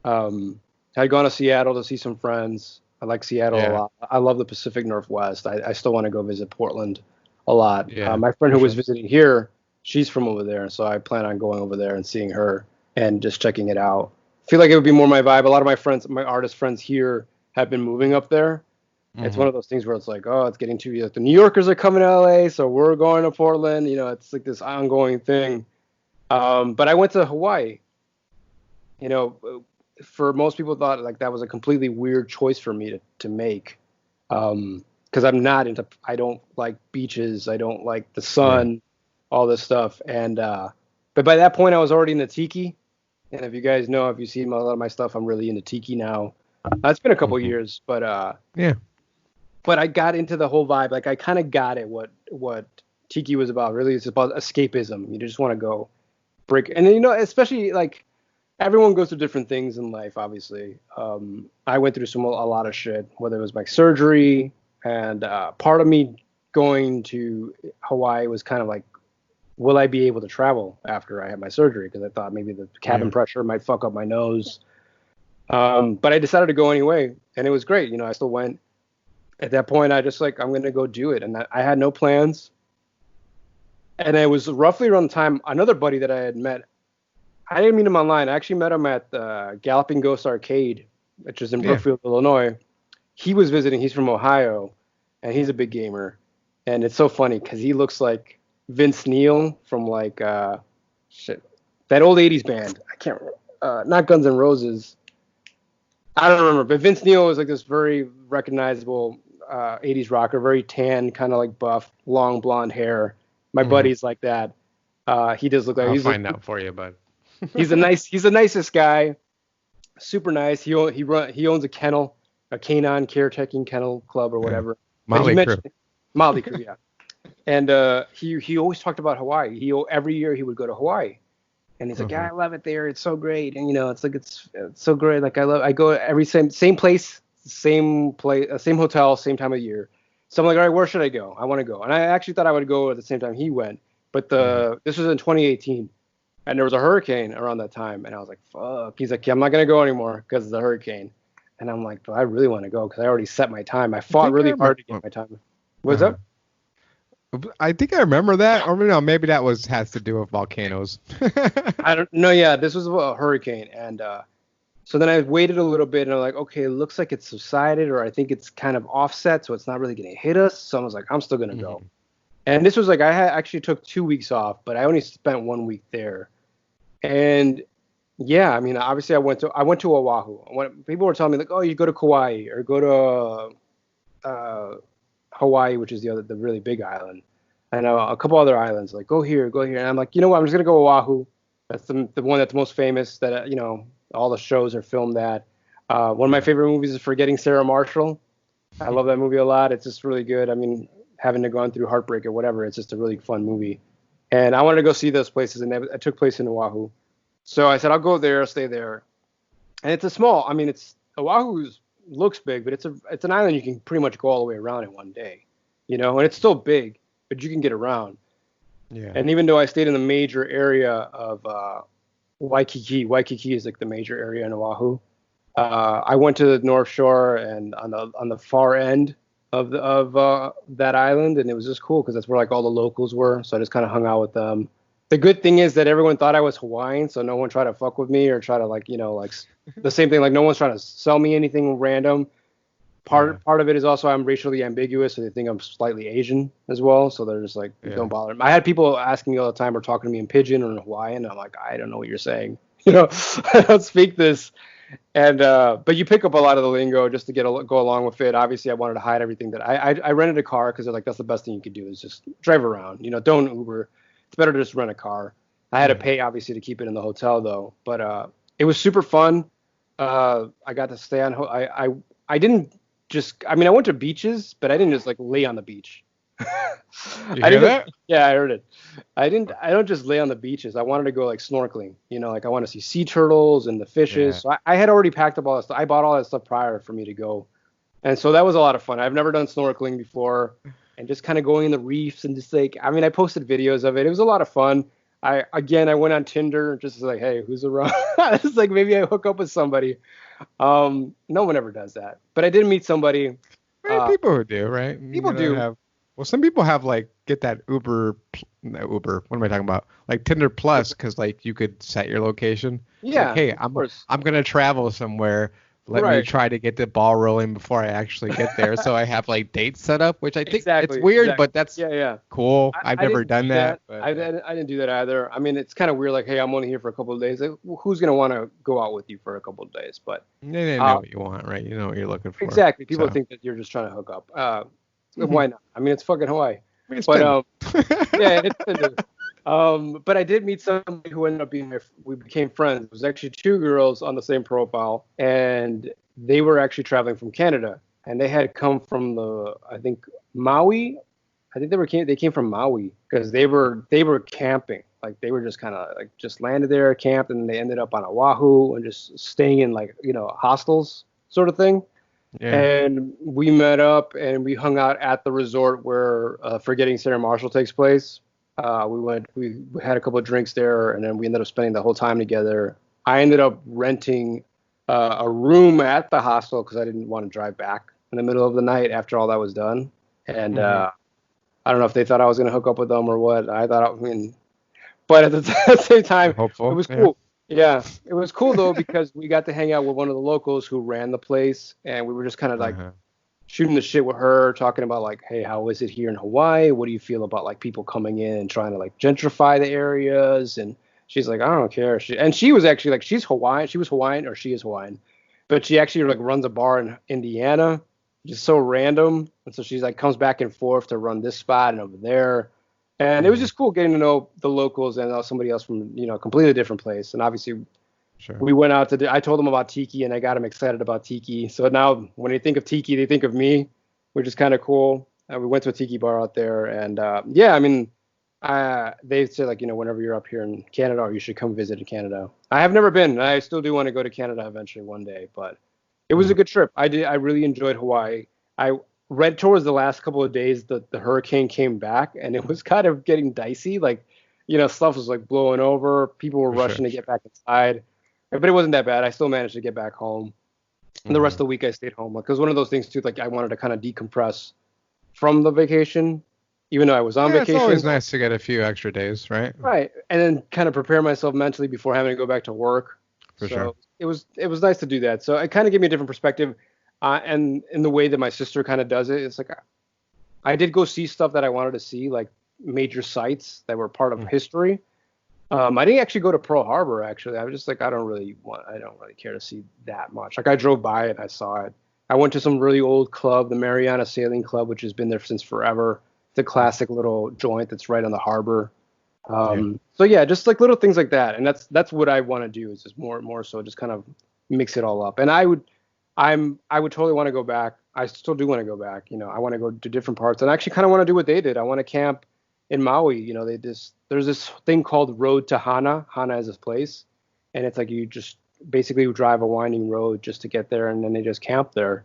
I'd gone to Seattle to see some friends. I like Seattle a Yeah. lot. I love the Pacific Northwest. I still want to go visit Portland a lot. Yeah. My friend For who was sure. visiting here, she's from over there, so I plan on going over there and seeing her and just checking it out. I feel like it would be more my vibe. A lot of my friends, my artist friends here, have been moving up there. It's Hmm. one of those things where it's like, oh, it's getting too like the New Yorkers are coming to LA, so we're going to Portland. It's like this ongoing thing. But I went to Hawaii. You know, for most people thought like that was a completely weird choice for me to make. Because I don't like beaches. I don't like the Yeah. sun, all this stuff. But by that point, I was already in the tiki. And if you guys know, if you've seen a lot of my stuff, I'm really into tiki now. It's been a couple Hmm. years, Yeah. but I got into the whole vibe. Like I kind of got it. What tiki was about. Really, it's about escapism. You just want to go break. And then, especially like everyone goes through different things in life. Obviously, I went through a lot of shit. Whether it was my surgery, and part of me going to Hawaii was kind of like, will I be able to travel after I had my surgery? Because I thought maybe the cabin Yeah. pressure might fuck up my nose. But I decided to go anyway, and it was great. I still went. At that point, I just like I'm gonna go do it, and I had no plans. And it was roughly around the time another buddy that I had met. I didn't meet him online. I actually met him at the Galloping Ghost Arcade, which is in Yeah. Brookfield, Illinois. He was visiting. He's from Ohio, and he's a big gamer. And it's so funny because he looks like Vince Neil from like shit, that old '80s band. I can't remember. Not Guns N' Roses. I don't remember, but Vince Neil was like this very recognizable '80s rocker, very tan, kind of like buff, long blonde hair. My Hmm. buddy's like that. He does look like I'll find out for you, bud. he's the nicest guy, super nice. He owns a kennel, a canine caretaking kennel club or Yeah. whatever. But he Motley Crue. mentioned Molly Crew, yeah. And he always talked about Hawaii. Every year he would go to Hawaii, and he's like, yeah, Hmm. I love it there. It's so great, and it's like it's so great. Like I go every same place, same hotel, same time of year. So I'm like, all right, where should I go? I want to go, and I actually thought I would go at the same time he went, but Hmm. this was in 2018, and there was a hurricane around that time, and I was like, fuck. He's like, yeah, I'm not gonna go anymore because of the hurricane, and I'm like, but I really want to go because I already set my time. I I fought think I really remember. hard to get my time. What's Uh-huh. up? I think I remember that, or no, maybe that was has to do with volcanoes. I don't know. Yeah, this was a hurricane, and so then I waited a little bit, and I'm like, okay, it looks like it's subsided, or I think it's kind of offset, so it's not really going to hit us. So I was like, I'm still going to go. Hmm. And this was like actually took 2 weeks off, but I only spent 1 week there. And yeah, I mean, obviously I went to Oahu. When people were telling me like, oh, you go to Kauai or go to Hawaii, which is the really big island, and a couple other islands, like go here, go here. And I'm like, you know what? I'm just gonna go Oahu. That's the one that's most famous. That all the shows are filmed at. One of my Yeah. favorite movies is Forgetting Sarah Marshall. I love that movie a lot. It's just really good. I mean, having to gone through heartbreak or whatever, it's just a really fun movie. And I wanted to go see those places, and it took place in Oahu. So I said, I'll go there, stay there. And it's a small. I mean, it's Oahu looks big, but it's an island you can pretty much go all the way around in one day, and it's still big, but you can get around. Yeah. And even though I stayed in the major area of Waikiki is like the major area in Oahu. I went to the North Shore and on the far end of that island, and it was just cool because that's where like all the locals were. So I just kind of hung out with them. The good thing is that everyone thought I was Hawaiian, so no one tried to fuck with me or try to like like the same thing. Like no one's trying to sell me anything random. Yeah. Part of it is also I'm racially ambiguous, so they think I'm slightly Asian as well. So they're just like, Yeah. don't bother. I had people asking me all the time or talking to me in Pidgin or in Hawaiian. And I'm like, I don't know what you're saying. I don't speak this. And but you pick up a lot of the lingo just to go along with it. Obviously, I wanted to hide everything that I rented a car because they're like that's the best thing you could do is just drive around. Don't Uber. It's better to just rent a car. I had to Mhm. pay obviously to keep it in the hotel though, but it was super fun. I got to stay on. I didn't just. I mean, I went to beaches, but I didn't just like lay on the beach. You I hear didn't just. that? Yeah, I heard it. I didn't. I don't just lay on the beaches. I wanted to go like snorkeling. Like I want to see sea turtles and the fishes. Yeah. So I had already packed up all that stuff. I bought all that stuff prior for me to go, and so that was a lot of fun. I've never done snorkeling before, and just kind of going in the reefs and just like. I mean, I posted videos of it. It was a lot of fun. I went on Tinder just like, hey, who's around? It's like maybe I hook up with somebody. No one ever does that, but I did meet somebody. Right, Uh, people who do, right? People do. Well, some people have like get that Uber. What am I talking about? Like Tinder Plus, because like you could set your location. It's like, Yeah, hey, of I'm course. I'm gonna travel somewhere. Let me Right. try to get the ball rolling before I actually get there. So I have like dates set up, which I think it's Exactly. weird, Exactly. but that's Yeah, yeah. cool. I've I never didn't done do that, that. but yeah. I didn't do that either. I mean, it's kind of weird. Like, hey, I'm only here for a couple of days. Like, who's gonna want to go out with you for a couple of days? But They know uh, what you want, right? You know what you're looking for. exactly. People So, think that you're just trying to hook up. mhm. Why not? I mean, it's fucking Hawaii. I mean, it's But Tinder. yeah, it's Tinder. But I did meet somebody who ended up being we became friends. It was actually two girls on the same profile, and they were actually traveling from Canada, and they had come from I think Maui. I think they came from Maui because they were camping. Like they were just kind of like just landed there, camped, and they ended up on Oahu and just staying in like hostels sort of thing. Yeah. And we met up and we hung out at the resort where Forgetting Sarah Marshall takes place. We had a couple of drinks there, and then we ended up spending the whole time together. I ended up renting a room at the hostel because I didn't want to drive back in the middle of the night after all that was done. And Hmm. I don't know if they thought I was going to hook up with them or what. I mean, but at the same You're time, it hopeful. was Yeah. cool. Yeah, it was cool though because we got to hang out with one of the locals who ran the place, and we were just kind of like Uh-huh. shooting the shit with her, talking about like, hey, how is it here in Hawaii? What do you feel about like people coming in and trying to like gentrify the areas? And she's like, I don't care. She was actually like, she's Hawaiian. She was Hawaiian, or she is Hawaiian, but she actually like runs a bar in Indiana, just so random. And so she's like comes back and forth to run this spot and over there. And it was Hmm. just cool getting to know the locals and somebody else from a completely different place. And obviously Sure. we went out I told them about Tiki and I got them excited about Tiki. So now when they think of Tiki, they think of me, which is kind of cool. We went to a Tiki bar out there and yeah, I mean, they said like, whenever you're up here in Canada, or you should come visit in Canada. I have never been. I still do want to go to Canada eventually one day, but it was a Uh-huh. good trip. I really enjoyed Hawaii. I read towards the last couple of days that the hurricane came back and it was kind of getting dicey. Like, stuff was like blowing over. People were For sure. rushing to get back inside, but it wasn't that bad. I still managed to get back home. And the rest of Hmm. the week I stayed home because one of those things too. Like I wanted to kind of decompress from the vacation, even though I was on Yeah, it's always vacation. nice to get a few extra days, right? Right. And then kind of prepare myself mentally before having to go back to work. For sure. So it was nice to do that. So it kind of gave me a different perspective. And in the way that my sister kind of does it, it's like I did go see stuff that I wanted to see, like major sites that were part of Mm. history. I didn't actually go to Pearl Harbor. Actually, I was just like, I don't really care to see that much. Like I drove by it, I saw it. I went to some really old club, the Mariana Sailing Club, which has been there since forever. The classic little joint that's right on the harbor. Yeah. So yeah, just like little things like that, and that's what I want to do is just more so just kind of mix it all up. And I would totally want to go back. I still do want to go back. I want to go to different parts, and I actually kind of want to do what they did. I want to camp in Maui. There's this thing called Road to Hana. Hana is this place, and it's like you just basically drive a winding road just to get there, and then they just camp there.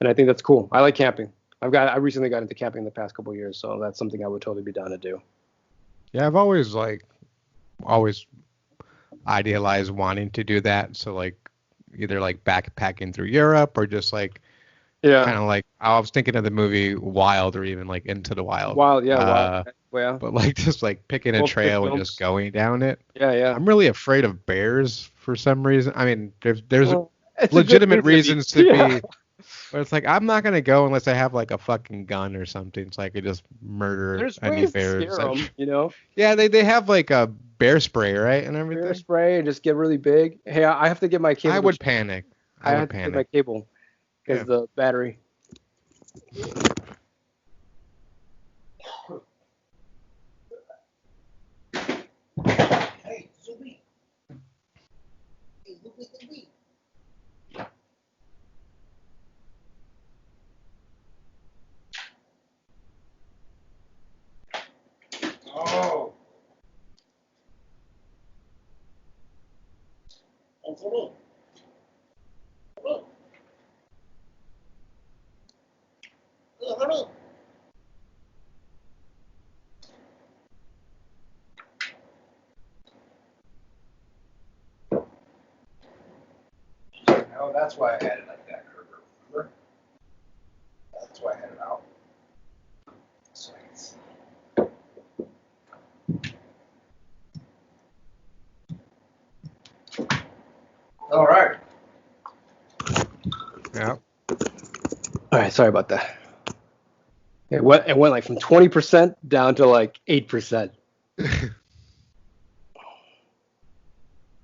And I think that's cool. I like camping. I recently got into camping in the past couple of years, so that's something I would totally be down to do. Yeah, I've always idealized wanting to do that. So like either like backpacking through Europe or just like Yeah. kind of like I was thinking of the movie Wild or even like Into the Wild. Wild, yeah, wild. Yeah. But like just like picking a Both good trail and just films. going down it. Yeah, yeah. I'm really afraid of bears for some reason. I mean, there's Well, it's a good legitimate reason to be. reasons to Yeah. be, but it's like I'm not gonna go unless I have like a fucking gun or something, so I could just murder There's any ways to bears. scare them. Yeah, they have like a bear spray, right, and Bear everything. spray and just get really big. Hey, I have to get my I cable to would charge. panic. I would had to take my panic. cable because Yeah. the battery. Hey, Zuby. Hey, Zuby. Oh. That's me. Oh, that's why I had it like that, Kerber. Remember? That's why I had it out. So I can see. All right. Yeah. All right. Sorry about that. It went like from 20% down to like 8%. There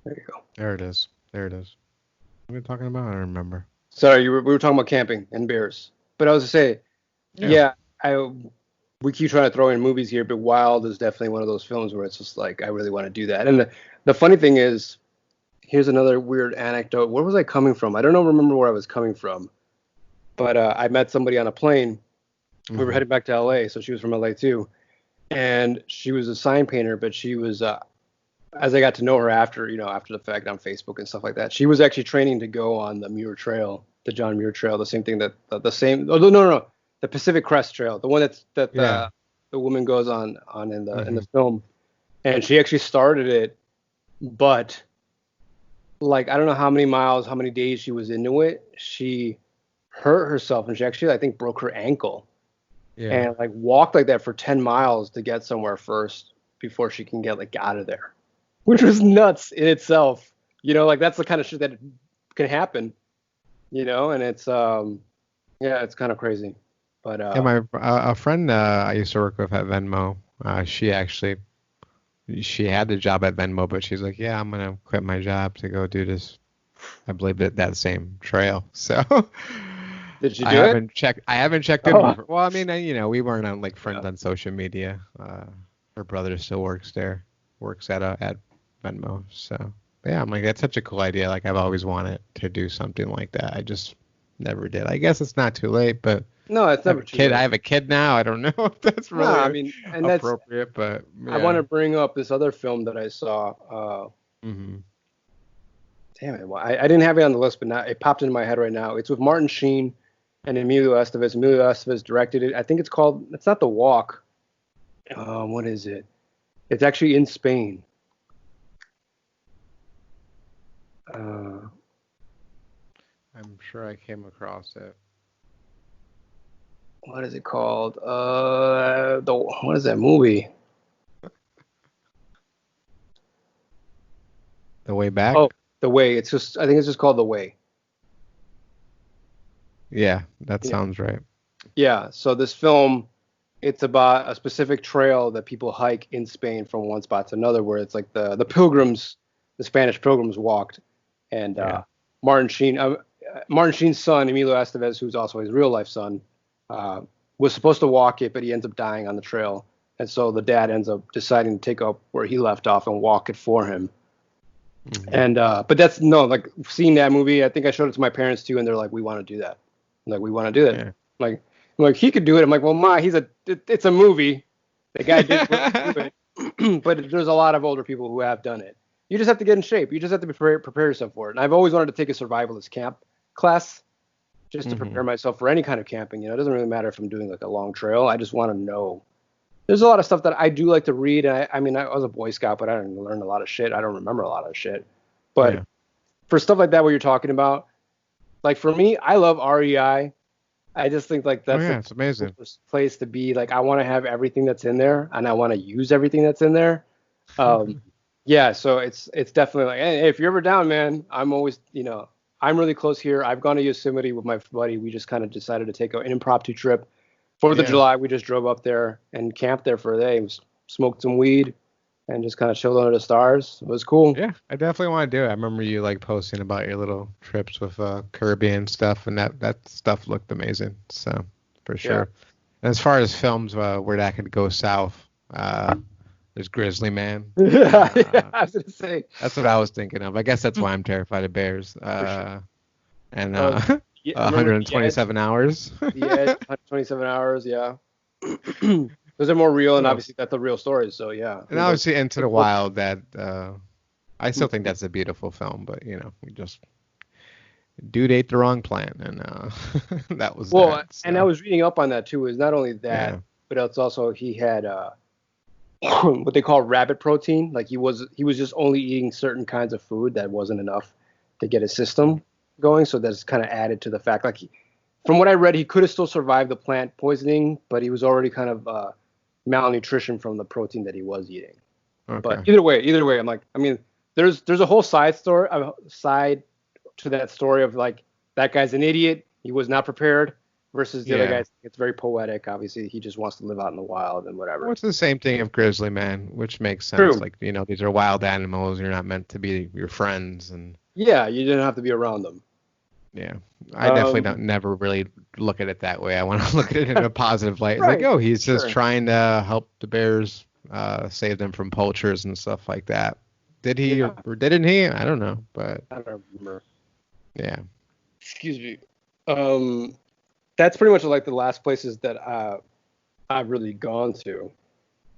you go. There it is. There it is. What are we talking about? I don't remember. Sorry, we were talking about camping and bears. But I was to say, Yeah. yeah, we keep trying to throw in movies here, but Wild is definitely one of those films where it's just like I really want to do that. And the funny thing is, here's another weird anecdote. Where was I coming from? I don't know. Remember where I was coming from, but I met somebody on a plane. We were headed back to LA, so she was from LA too, and she was a sign painter, but she was as I got to know her after, after the fact on Facebook and stuff like that, she was actually training to go on the Muir Trail, the John Muir Trail, the same thing that the same. Oh no, the Pacific Crest Trail, the one that Yeah. the woman goes on in the Hmm. film, and she actually started it, but like I don't know how many miles, how many days she was into it, she hurt herself and she actually I think broke her ankle Yeah. and like walked like that for 10 miles to get somewhere first before she can get like out of there, which was nuts in itself. Like that's the kind of shit that can happen, and yeah, it's kind of crazy. But Yeah. My a friend I used to work with at Venmo. She had the job at Venmo, but she's like, yeah, I'm gonna quit my job to go do this. I believe that same trail. So did you do it? I haven't checked in Oh, with her. Well, I mean, we weren't on like yeah. friends on social media. Her brother still works there, works at Venmo. So yeah, I'm like, that's such a cool idea. Like I've always wanted to do something like that. I just never did. I guess it's not too late, but No, it's I have never a too kid. I late. have a kid now. I don't know if that's No, I really mean, and that's appropriate, but I want yeah. to bring up this other film that I saw. Hmm. Damn it! Well, I didn't have it on the list, but now it popped into my head right now. It's with Martin Sheen and Emilio Estevez. Emilio Estevez directed it. I think it's called. It's not The Walk. What is it? It's actually in Spain. Uh, I'm sure I came across it. what is it called? What is that movie? The way Oh, back? The Way. I think it's just called The Way. Yeah, that Yeah. sounds right. Yeah. So this film, it's about a specific trail that people hike in Spain from one spot to another, where it's like the pilgrims, the Spanish pilgrims walked, and Yeah. Martin Sheen, Martin Sheen's son, Emilio Estevez, who's also his real life son, uh, was supposed to walk it, but he ends up dying on the trail, and so the dad ends up deciding to take up where he left off and walk it for him. Hmm. And but that's no like seeing that movie. I think I showed it to my parents too, and they're like, "We want to do that. Like, we want to do it." Yeah. Like, he could do it. I'm like, "Well, Ma, it's a movie. The guy did really do it." But there's a lot of older people who have done it. You just have to get in shape. You just have to prepare yourself for it. And I've always wanted to take a survivalist camp class just to Hmm. prepare myself for any kind of camping. It doesn't really matter if I'm doing like a long trail. I just want to know. There's a lot of stuff that I do like to read. I mean, I was a Boy Scout, but I didn't learn a lot of shit. I don't remember a lot of shit. But Yeah. for stuff like that, what you're talking about, like for me, I love REI. I just think like Oh that's the yeah, it's amazing. coolest place to be. Like I want to have everything that's in there, and I want to use everything that's in there. Yeah, so it's definitely like, hey, if you're ever down, man, I'm always, I'm really close here. I've gone to Yosemite with my buddy. We just kind of decided to take an impromptu trip. Fourth of Yeah. July, we just drove up there and camped there for a day. Smoked some weed, and just kind of chilled under the stars. It was cool. Yeah, I definitely want to do it. I remember you like posting about your little trips with Caribbean stuff, and that stuff looked amazing. So for Yeah. sure. And as far as films where that could go south, there's Grizzly Man. Yeah, Uh, I was gonna say that's what I was thinking of. I guess that's why I'm terrified of bears. for sure. And Yeah, I remember The Edge. 127 hours. The Edge, 127 hours. Yeah. Those are more real, and Oh, obviously that's a real story. So yeah, I and mean those. obviously Into the Wild. That I still think that's a beautiful film, but we just dude ate the wrong plant, and that was Well, that. and I So was reading up on that too. Is not only that, yeah, but it's also he had what they call rabbit protein. Like he was just only eating certain kinds of food that wasn't enough to get his system going. So that's kind of added to the fact. Like from what I read, he could have still survived the plant poisoning, but he was already kind of malnutrition from the protein that he was eating. But okay, either way, I'm like, I mean, there's a whole side to that story of like that guy's an idiot. He was not prepared versus the other yeah. guy. It's very poetic. Obviously, he just wants to live out in the wild and Well, whatever. it's the same thing of Grizzly Man, which makes sense. True. Like, these are wild animals. You're not meant to be your friends. And Yeah, you didn't have to be around them. yeah, I definitely Um, don't never really look at it that way. I want to look at it in a positive light. It's like, right. oh, he's just Sure. trying to help the bears, save them from poachers and stuff like that. Did he Yeah. or didn't he? I don't know, but I don't remember. yeah, Excuse me. Um, that's pretty much like the last places that I've really gone to.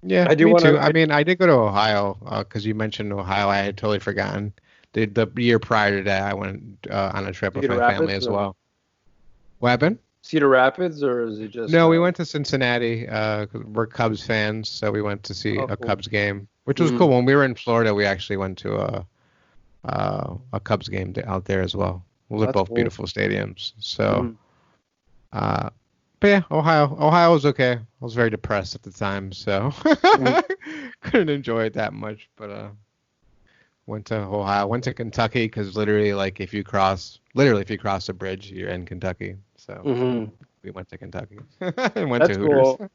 yeah, I do me want too. to. I mean, I did go to Ohio because you mentioned Ohio. I had totally forgotten. The year prior to that, I went on a trip with Cedar my family Rapids as or well. What happened? Cedar Rapids, or is it just? No, we went to Cincinnati. 'Cause we're Cubs fans, so we went to see Oh, a cool. Cubs game, which was cool. Mm, When we were in Florida, we actually went to a Cubs game out there as well. Well, they're that's both cool. beautiful stadiums. So, Mm. uh, but yeah, Ohio was okay. I was very depressed at the time, so Mhm. couldn't enjoy it that much. But went to Ohio, went to Kentucky because literally, if you cross a bridge, you're in Kentucky. So Mhm. we went to Kentucky and went to That's Hooters. cool.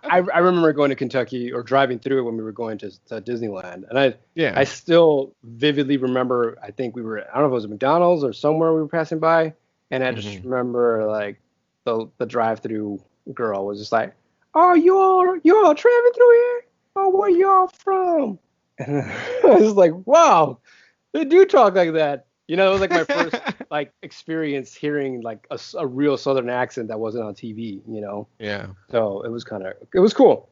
I remember going to Kentucky or driving through it when we were going to Disneyland, and I Yeah. still vividly remember. I think we were, I don't know if it was McDonald's or somewhere we were passing by, and I just Hmm. remember like the drive-through girl was just like, "Oh, you all driving through here? Oh, where you all from?" And I was like, "Wow, they do talk like that." It was like my first like experience hearing like a real Southern accent that wasn't on TV. Yeah. So it was cool.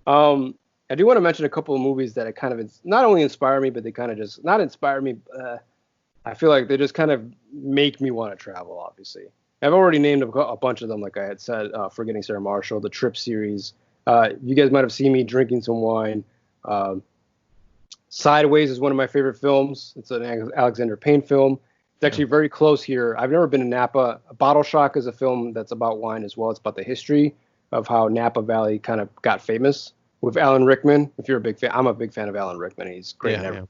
I do want to mention a couple of movies that it kind of not only inspire me, but they kind of just not inspire me. I feel like they just kind of make me want to travel. Obviously, I've already named a bunch of them, like I had said. Forgetting Sarah Marshall, the Trip series. You guys might have seen me drinking some wine. Um, Sideways is one of my favorite films. It's an Alexander Payne film. It's Yeah. actually very close here. I've never been to Napa. Bottle Shock is a film that's about wine as well. It's about the history of how Napa Valley kind of got famous with Alan Rickman. If you're a big fan, I'm a big fan of Alan Rickman. He's great in Yeah. everything.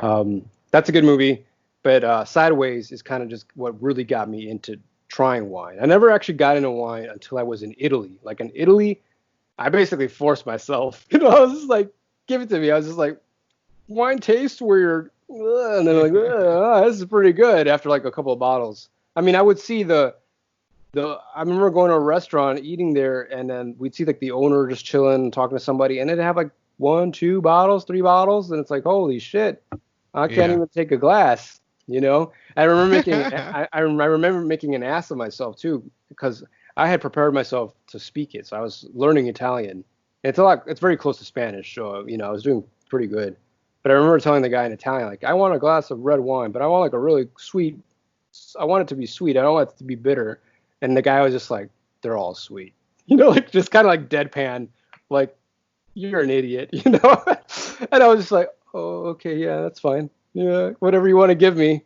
Yeah. That's a good movie. But Sideways is kind of just what really got me into trying wine. I never actually got into wine until I was in Italy. Like in Italy, I basically forced myself. I was just like, give it to me. I was just like, wine tastes weird. And then like, this is pretty good after like a couple of bottles. I mean, I would see I remember going to a restaurant, eating there, and then we'd see like the owner just chilling, talking to somebody, and they'd have like one, two bottles, three bottles, and it's like, holy shit, I can't Yeah. even take a glass. I remember I remember making an ass of myself too because I had prepared myself to speak it, so I was learning Italian. It's very close to Spanish, so I was doing pretty good. But I remember telling the guy in Italian, like, I want a glass of red wine, but I want like a really sweet. I want it to be sweet. I don't want it to be bitter. And the guy was just like, they're all sweet, like just kind of like deadpan, like you're an idiot. And I was just like, oh, okay, yeah, that's fine. Yeah, whatever you want to give me.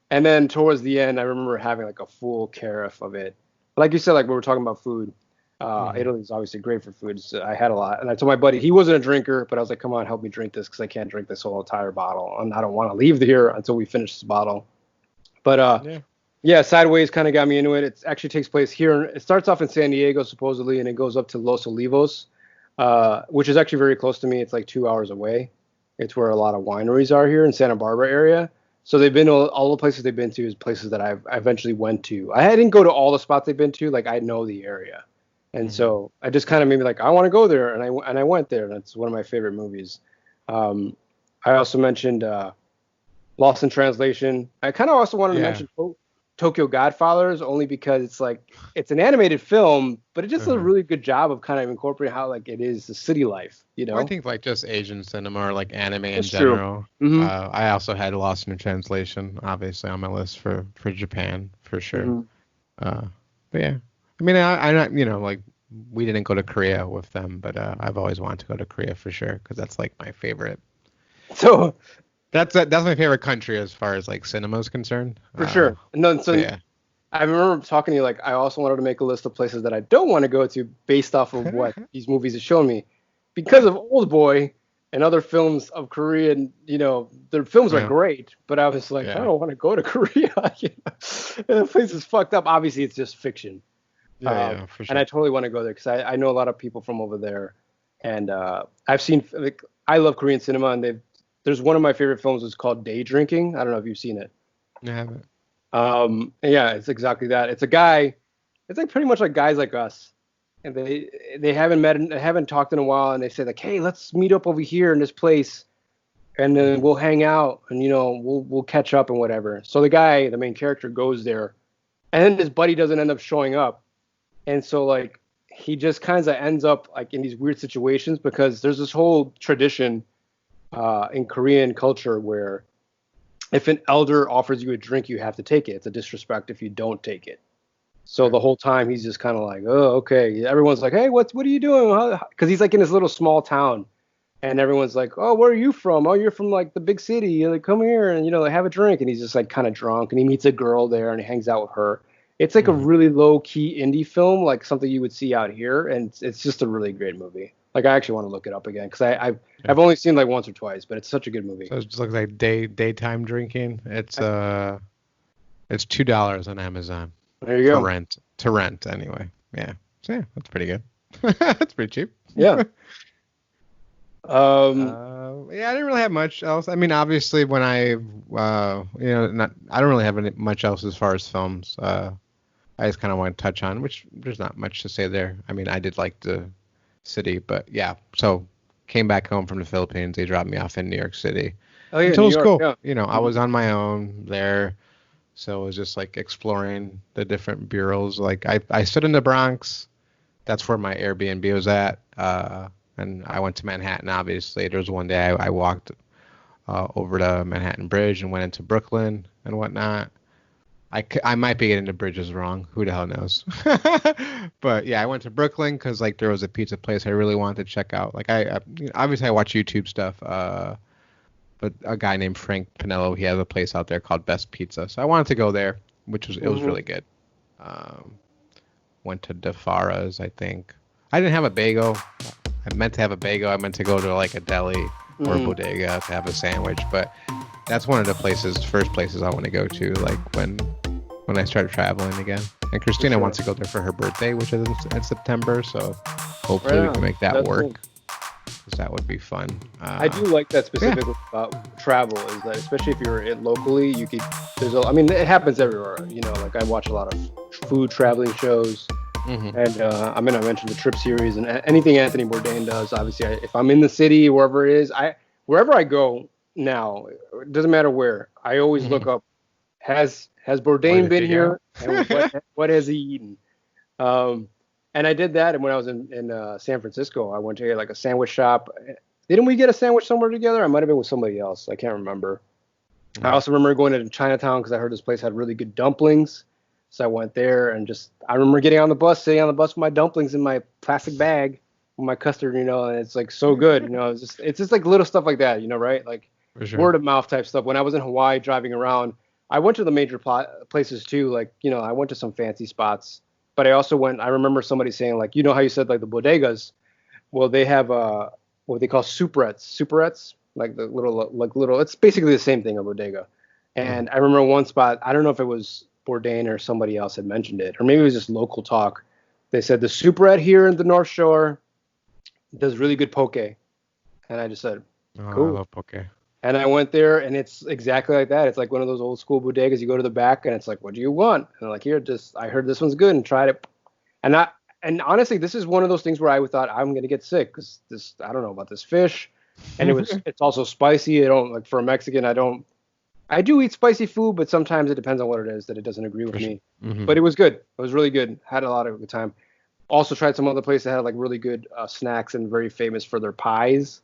And then towards the end, I remember having like a full carafe of it. Like you said, like we were talking about food. Hmm. Italy is obviously great for food. So I had a lot, and I told my buddy he wasn't a drinker, but I was like, "Come on, help me drink this because I can't drink this whole entire bottle, and I don't want to leave here until we finish this bottle." But Yeah. yeah, Sideways kind of got me into it. It actually takes place here. It starts off in San Diego supposedly, and it goes up to Los Olivos, which is actually very close to me. It's like 2 hours away. It's where a lot of wineries are here in Santa Barbara area. So they've been all the places they've been to is places that I eventually went to. I didn't go to all the spots they've been to, like I know the area, and Hmm. so I just kind of made me like I want to go there, and I went there. That's one of my favorite movies. Um, I also mentioned Lost in Translation. I kind of also wanted to Yeah. mention Tokyo Godfathers only because it's like it's an animated film, but it just does a Uh-huh. really good job of kind of incorporating how like it is the city life, you Well, I know? think like just Asian cinema or like anime in That's true. general. Hmm. I also had Lost in Translation, obviously on my list for Japan for sure. Hmm. Uh, but yeah, I mean, I'm not, like we didn't go to Korea with them, but I've always wanted to go to Korea for sure because that's like my favorite. So That's my favorite country as far as like cinema is concerned. for sure. And then So so yeah. I remember talking to you like I also wanted to make a list of places that I don't want to go to based off of what these movies have shown me. Because Yeah. of Old Boy and other films of Korean, their films are Yeah. great, but I was like, I Yeah. don't want to go to Korea. And the place is fucked up. Obviously, it's just fiction. Yeah. Yeah. For And I sure. totally want to go there because I know a lot of people from over there. And I've seen, like, I love Korean cinema, and there's one of my favorite films is called Day Drinking. I don't know if you've seen it. I haven't. And yeah, it's exactly that. It's a guy. It's like pretty much like guys like us, and they haven't met, they haven't talked in a while, and they say like, hey, let's meet up over here in this place, and then Hmm. we'll hang out, and we'll catch up and whatever. So the guy, the main character, goes there, and then his buddy doesn't end up showing up, and so like he just kind of ends up like in these weird situations because there's this whole tradition in Korean culture where if an elder offers you a drink, you have to take it. It's a disrespect if you don't take it. So Okay. the whole time he's just kind of like, oh, okay. Everyone's like, hey, what are you doing? Because he's like in this little small town, and everyone's like, oh, where are you from? Oh, you're from like the big city. You're like, come here and like have a drink. And he's just like kind of drunk, and he meets a girl there, and he hangs out with her. It's like a Hmm. really low key indie film, like something you would see out here, and it's just a really great movie. Like I actually want to look it up again because Yeah. I've only seen like once or twice, but it's such a good movie. So it just looks like daytime drinking. It's $2 on Amazon There you for go. rent to rent anyway. Yeah. So yeah, that's pretty good. That's pretty cheap. Yeah. Um, Yeah, I didn't really have much else. I mean, obviously, when I don't really have much else as far as films. I just kind of want to touch on, which there's not much to say there. I mean, I did like the city, but yeah. So came back home from the Philippines. They dropped me off in New York City. oh yeah, And so New it was York. cool. Yeah. I Mhm. was on my own there. So it was just like exploring the different bureaus. Like I stood in the Bronx. That's where my Airbnb was at. And I went to Manhattan, obviously. There was one day I walked over to Manhattan Bridge and went into Brooklyn and whatnot. I might be getting the bridges wrong. Who the hell knows? But yeah, I went to Brooklyn because like there was a pizza place I really wanted to check out. Like obviously I watch YouTube stuff. But a guy named Frank Pinello, he has a place out there called Best Pizza. So I wanted to go there, it was Mhm. really good. Um, Went to DeFara's, I think. I didn't have a bagel. I meant to have a bagel. I meant to go to like a deli or a Mhm. bodega to have a sandwich, but that's one of the first places I want to go to, like when I start traveling again. And For Christina sure. wants to go there for her birthday, which is in September. So Right hopefully we can on. make that That's cool. work, because that would be fun. I do like that Yeah. specifically about travel is that especially if you're in locally, you could I mean it happens everywhere, like I watch a lot of food traveling shows Hmm. and I mean I mentioned the trip series and anything Anthony Bourdain does, obviously if I'm in the city wherever it is, wherever I go now, it doesn't matter where, I always Hmm. look up has Where Bourdain did been he go? here and what has he eaten? Um, and I did that. And when I was in San Francisco, I went to like a sandwich shop. Didn't we get a sandwich somewhere together? I might have been with somebody else. I can't remember. I Hmm. also remember going to Chinatown because I heard this place had really good dumplings. So I went there and I remember getting on the bus, sitting on the bus with my dumplings in my plastic bag with my custard, and it's like so good. It's just like little stuff like that, right? Like For sure. word of mouth type stuff. When I was in Hawaii driving around, I went to the major places too. Like, I went to some fancy spots, but I remember somebody saying like, how you said like the bodegas, well, they have what they call superettes, like the little. It's basically the same thing, a bodega. Hmm. And I remember one spot. I don't know if it was Bourdain or somebody else had mentioned it, or maybe it was just local talk. They said the superette here in the North Shore does really good poke, and I just said, Oh, I Cool. love poke. And I went there, and it's exactly like that. It's like one of those old school bodegas. You go to the back, and it's like, "What do you want?" And I'm like, "Here, just I heard this one's good, and tried it." And I and honestly, this is one of those things where I thought I'm gonna get sick because this I don't know about this fish, and it's also spicy. I don't like for a Mexican. I do eat spicy food, but sometimes it depends on what it is that it doesn't agree with For sure. me. Hmm. But it was good. It was really good. Had a lot of good time. Also tried some other place that had like really good snacks and very famous for their pies.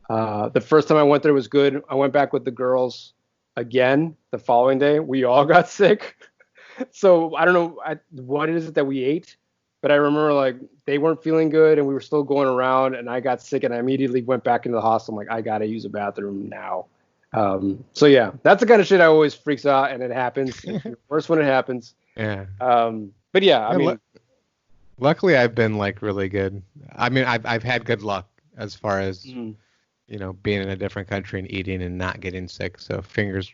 The first time I went there was good. I went back with the girls again the following day. We all got sick. So I don't know what is it that we ate, but I remember like they weren't feeling good and we were still going around and I got sick and I immediately went back into the hostel. I'm like, I gotta use a bathroom now. So yeah, that's the kind of shit I always freaks out and it happens. It's worse when it happens. Yeah. But yeah, I Yeah, mean, luckily I've been like really good. I mean, I've had good luck as far as mm, being in a different country and eating and not getting sick. So fingers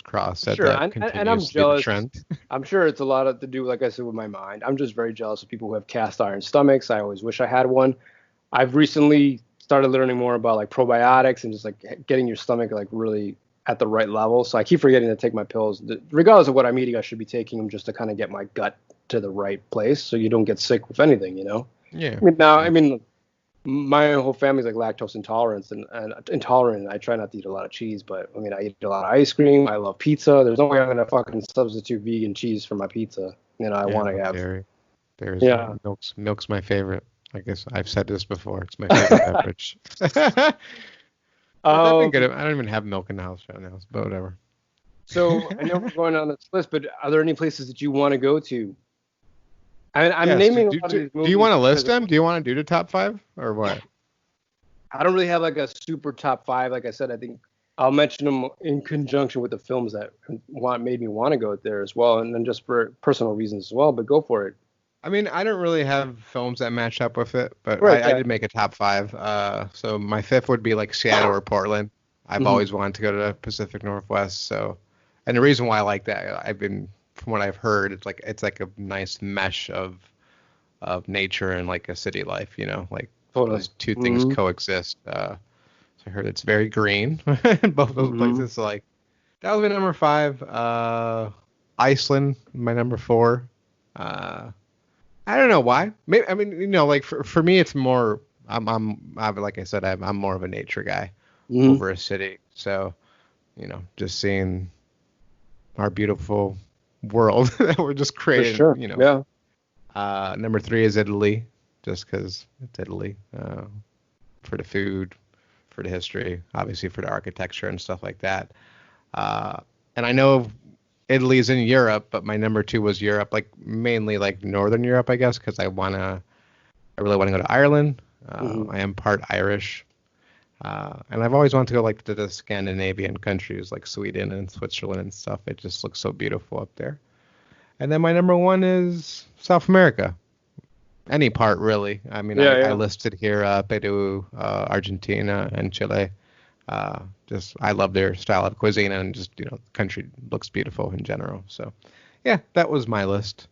crossed that sure, that and I'm continues to be the jealous. trend. I'm sure it's a lot of to do, like I said, with my mind. I'm just very jealous of people who have cast iron stomachs. I always wish I had one. I've recently started learning more about like probiotics and just like getting your stomach like really at the right level. So I keep forgetting to take my pills. Regardless of what I'm eating, I should be taking them just to kind of get my gut to the right place so you don't get sick with anything, you know? Yeah. I mean, now, I Yeah. mean, my whole family's like lactose intolerant and intolerant. I try not to eat a lot of cheese, but I mean, I eat a lot of ice cream. I love pizza. There's no way I'm gonna fucking substitute vegan cheese for my pizza. You know, I Yeah. want to No have. dairy. There's Yeah. milk's my favorite. I guess I've said this before. It's my favorite beverage. But I've been good. Um. I don't even have milk in the house right now, but whatever. So I know we're going on this list, but are there any places that you want to go to? I'm Yes. naming a lot of these Do you movies want to because list them? Do you want to do the top five or what? I don't really have like a super top five. Like I said, I think I'll mention them in conjunction with the films that made me want to go there as well, and then just for personal reasons as well. But go for it. I mean, I don't really have films that match up with it, but Right. I Yeah. did make a top five. So my fifth would be like Seattle or Portland. I've Hmm. always wanted to go to the Pacific Northwest. So, and the reason why I like that, from what I've heard, it's like a nice mesh of nature and like a city life. Like Totally. those two things Hmm. coexist. So I heard it's very green in both those Hmm. places. So like that was my number five. Iceland, my number four. Uh, I don't know why. Maybe I mean, like for me, it's more. I'm like I said, I'm more of a nature guy Hmm. over a city. So just seeing our beautiful world that we're just For creating. sure. Yeah. Number three is Italy, just because it's Italy. For the food, for the history, obviously for the architecture and stuff like that. Uh, and I know Italy is in Europe, but my number two was Europe, like mainly like Northern Europe, I guess, because I really want to go to Ireland. Hmm. I am part Irish, and I've always wanted to go like to the Scandinavian countries, like Sweden and Switzerland and stuff. It just looks so beautiful up there. And then my number one is South America. Any part really. I mean, Yeah. I Yeah. listed here Peru, Argentina, and Chile. Just I love their style of cuisine and just the country looks beautiful in general. So yeah, that was my list.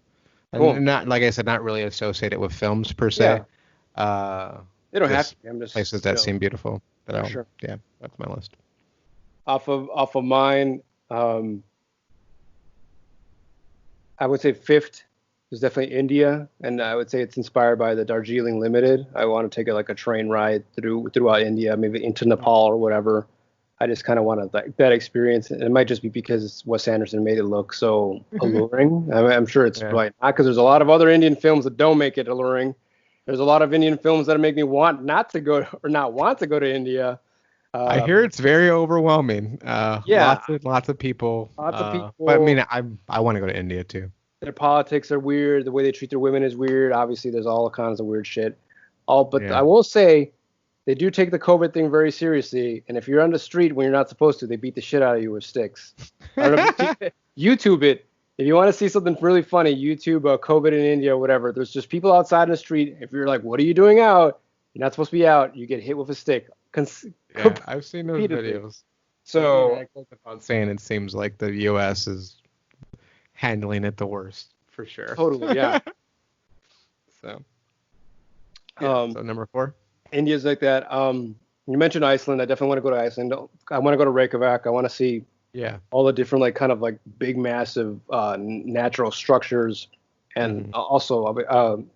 Cool. And not like I said, not really associated with films per se. Yeah. Uh, They don't have to just be. I'm just places that seem beautiful. for sure. Yeah, that's my list. Off of mine. Um, I would say fifth is definitely India, and I would say it's inspired by the Darjeeling Limited. I want to take like a train ride throughout India, maybe into Nepal or whatever. I just kind of want to like that experience, and it might just be because Wes Anderson made it look so alluring. I'm sure it's Yeah. probably not because there's a lot of other Indian films that don't make it alluring. There's a lot of Indian films that make me want not to go or not want to go to India. I Uh, hear it's very overwhelming. yeah, Lots of people. lots of But I people. mean, I want to go to India too. Their politics are weird. The way they treat their women is weird. Obviously, there's all kinds of weird shit. But Yeah. I will say they do take the COVID thing very seriously. And if you're on the street when you're not supposed to, they beat the shit out of you with sticks. I don't know if you've seen YouTube it. If you want to see something really funny, YouTube COVID in India, whatever. There's just people outside in the street. If you're like, "What are you doing out?" You're not supposed to be out. You get hit with a stick Yeah, I've seen those repeatedly. videos. They're being So reckless about saying it seems like the U.S. is handling it the worst for sure. totally, yeah. So yeah. Um, So number four. India's like that. You mentioned Iceland. I definitely want to go to Iceland. I want to go to Reykjavik. I want to see Yeah. all the different like kind of like big massive natural structures, and Hmm. also the Don't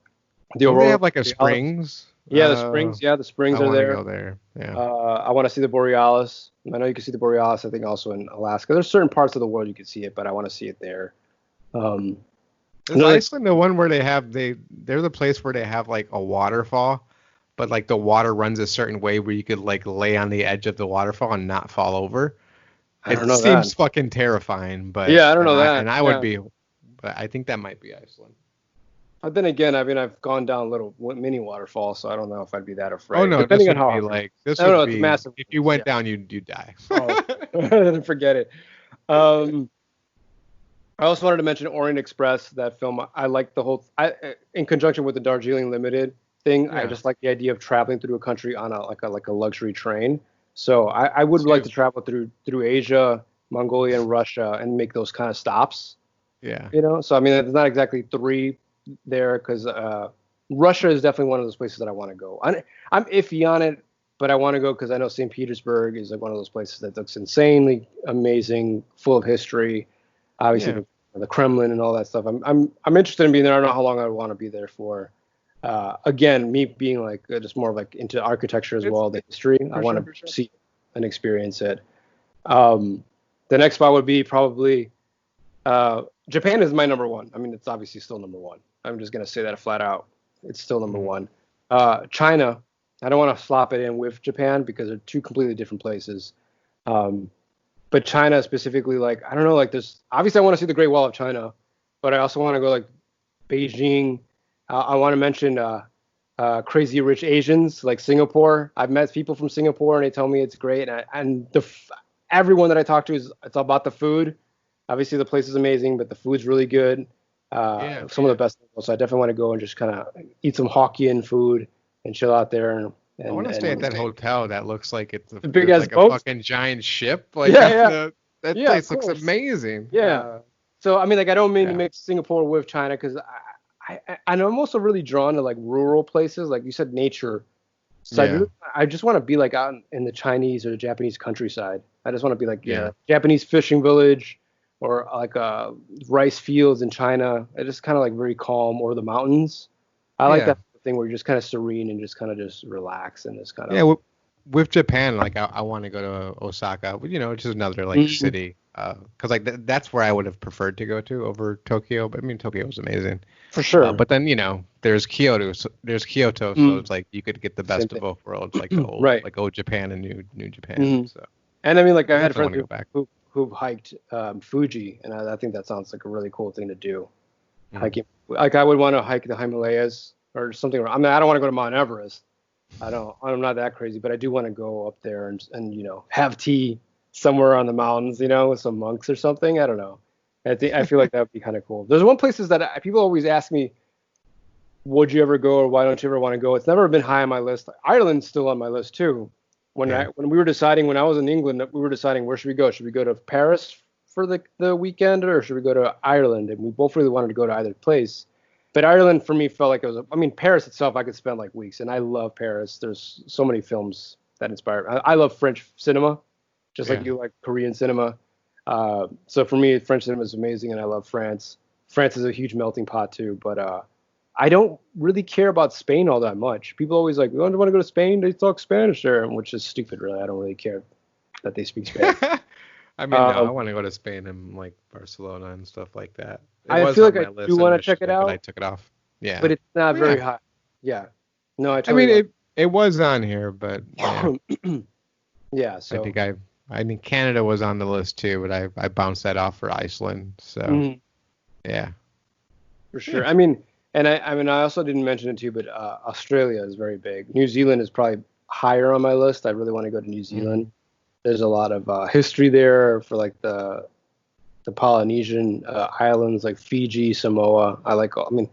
they aurora have like a borealis. springs? Yeah, the springs. Yeah, the I springs are want to there. go there. Yeah. I want to see the borealis. I know you can see the borealis. I think also in Alaska. There's certain parts of the world you can see it, but I want to see it there. Um, Is another Iceland the one where they're the place where they have like a waterfall, but like the water runs a certain way where you could like lay on the edge of the waterfall and not fall over? I don't It know that. seems fucking terrifying, but Yeah, I don't know that. I would Yeah. be, but I think that might be Iceland. But then again, I mean, I've gone down little mini waterfalls, so I don't know if I'd be that Oh afraid. no, Depending on how hard. this I don't would know. It's be massive if you waves. went Yeah. down you'd die. Oh, forget it. I also wanted to mention Orient Express, that film. I like the whole, in conjunction with the Darjeeling Limited thing. I Yeah, just like the idea of traveling through a country on a luxury train. So I would like too. to travel through Asia, Mongolia, and Russia, and make those kind of stops. Yeah, So I mean, it's not exactly three there because Russia is definitely one of those places that I want to go. I'm iffy on it, but I want to go because I know St. Petersburg is like one of those places that looks insanely amazing, full of history. Obviously, yeah. the Kremlin and all that stuff. I'm interested in being there. I don't know how long I would want to be there for. Again, me being like just more of like into architecture as It's well, the history. I for want sure, to for sure. see and experience it. Um, the next spot would be probably Japan is my number one. I mean, it's obviously still number one. I'm just gonna say that flat out. It's still number Mhm. one. China. I don't want to slop it in with Japan because they're two completely different places. Um, but China specifically, like I don't know, like there's obviously I want to see the Great Wall of China, but I also want to go like Beijing. I want to mention Crazy Rich Asians, like Singapore. I've met people from Singapore and they tell me it's great. Everyone that I talk to is it's all about the food. Obviously, the place is amazing, but the food's really good. Yeah, Some of the yeah. best. So I definitely want to go and just kind of eat some Hokkien food and chill out there and I and want to stay at and that hotel that looks like the big it's ass like a boats. fucking giant ship. Like Yeah, yeah, that yeah. Of place looks course. amazing. Yeah. So I mean, like, I don't mean to Yeah, mix Singapore with China because and I'm also really drawn to like rural places, like you said, nature. So yeah, I just want to be like out in the Chinese or the Japanese countryside. I just want to be like yeah, Japanese fishing village or like rice fields in China. It's just kind of like very calm, or the mountains. I like yeah, that thing where you're just kind of serene and just kind of just relax and just kind yeah. of. With Japan, like I want to go to Osaka, but, which is another like Mhm. city. Because like that's where I would have preferred to go to over Tokyo. But I mean, Tokyo was amazing. For sure. But then there's Kyoto, so Mm. it's like you could get the Same best of thing. both worlds, like the Right. old Japan and new Japan. Mhm. So And I mean, like I I had definitely friends want to go back. who've hiked Fuji, and I think that sounds like a really cool thing to do. Mm. Hiking, like I would want to hike the Himalayas or something. I mean, I don't want to go to Mount Everest. I don't. I'm not that crazy, but I do want to go up there and have tea somewhere on the mountains, with some monks or something. I don't know. I feel like that would be kind of cool. There's one places that people always ask me, would you ever go or why don't you ever want to go? It's never been high on my list. Ireland's still on my list too. Yeah. When we were deciding, when I was in England, we were deciding where should we go? Should we go to Paris for the weekend, or should we go to Ireland? And we both really wanted to go to either place. But Ireland for me felt like it was. I mean, Paris itself, I could spend like weeks, and I love Paris. There's so many films that inspire. I love French cinema, just like Yeah. you like Korean cinema. So for me, French cinema is amazing, and I love France. France is a huge melting pot too, but I don't really care about Spain all that much. People always like, you want to go to Spain? They talk Spanish there, which is stupid, really. I don't really care that they speak Spanish. I mean, no, I Um, want to go to Spain and like Barcelona and stuff like that. It I was feel like on I my do list want to check it initially, but I out, took it off. Yeah. but it's not Well, yeah. very high. Yeah. No, I I totally mean, want. it was on here, but yeah, Yeah. I So, think I think Canada was on the list too, but I bounced that off for Iceland. So mhm, yeah, for yeah, sure. I mean, and I mean, I also didn't mention it too, but Australia is very big. New Zealand is probably higher on my list. I really want to go to New Zealand. hmm, There's a lot of history there for like the Polynesian islands like Fiji, Samoa. I mean,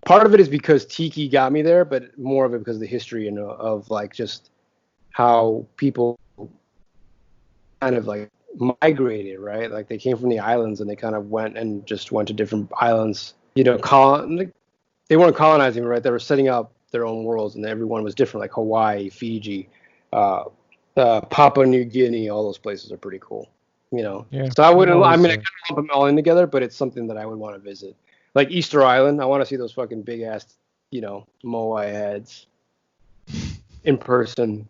part of it is because Tiki got me there, but more of it because of the history, of like just how people kind of like migrated, right? Like they came from the islands and they kind of went to different islands. They weren't colonizing, right? They were setting up their own worlds, and everyone was different, like Hawaii, Fiji. uh, Papua New Guinea, all those places are pretty cool. Yeah. So I I'm wouldn't. I always, mean, I kind of lump them all in together, but it's something that I would want to visit. Like Easter Island, I want to see those fucking big ass, moai heads in person.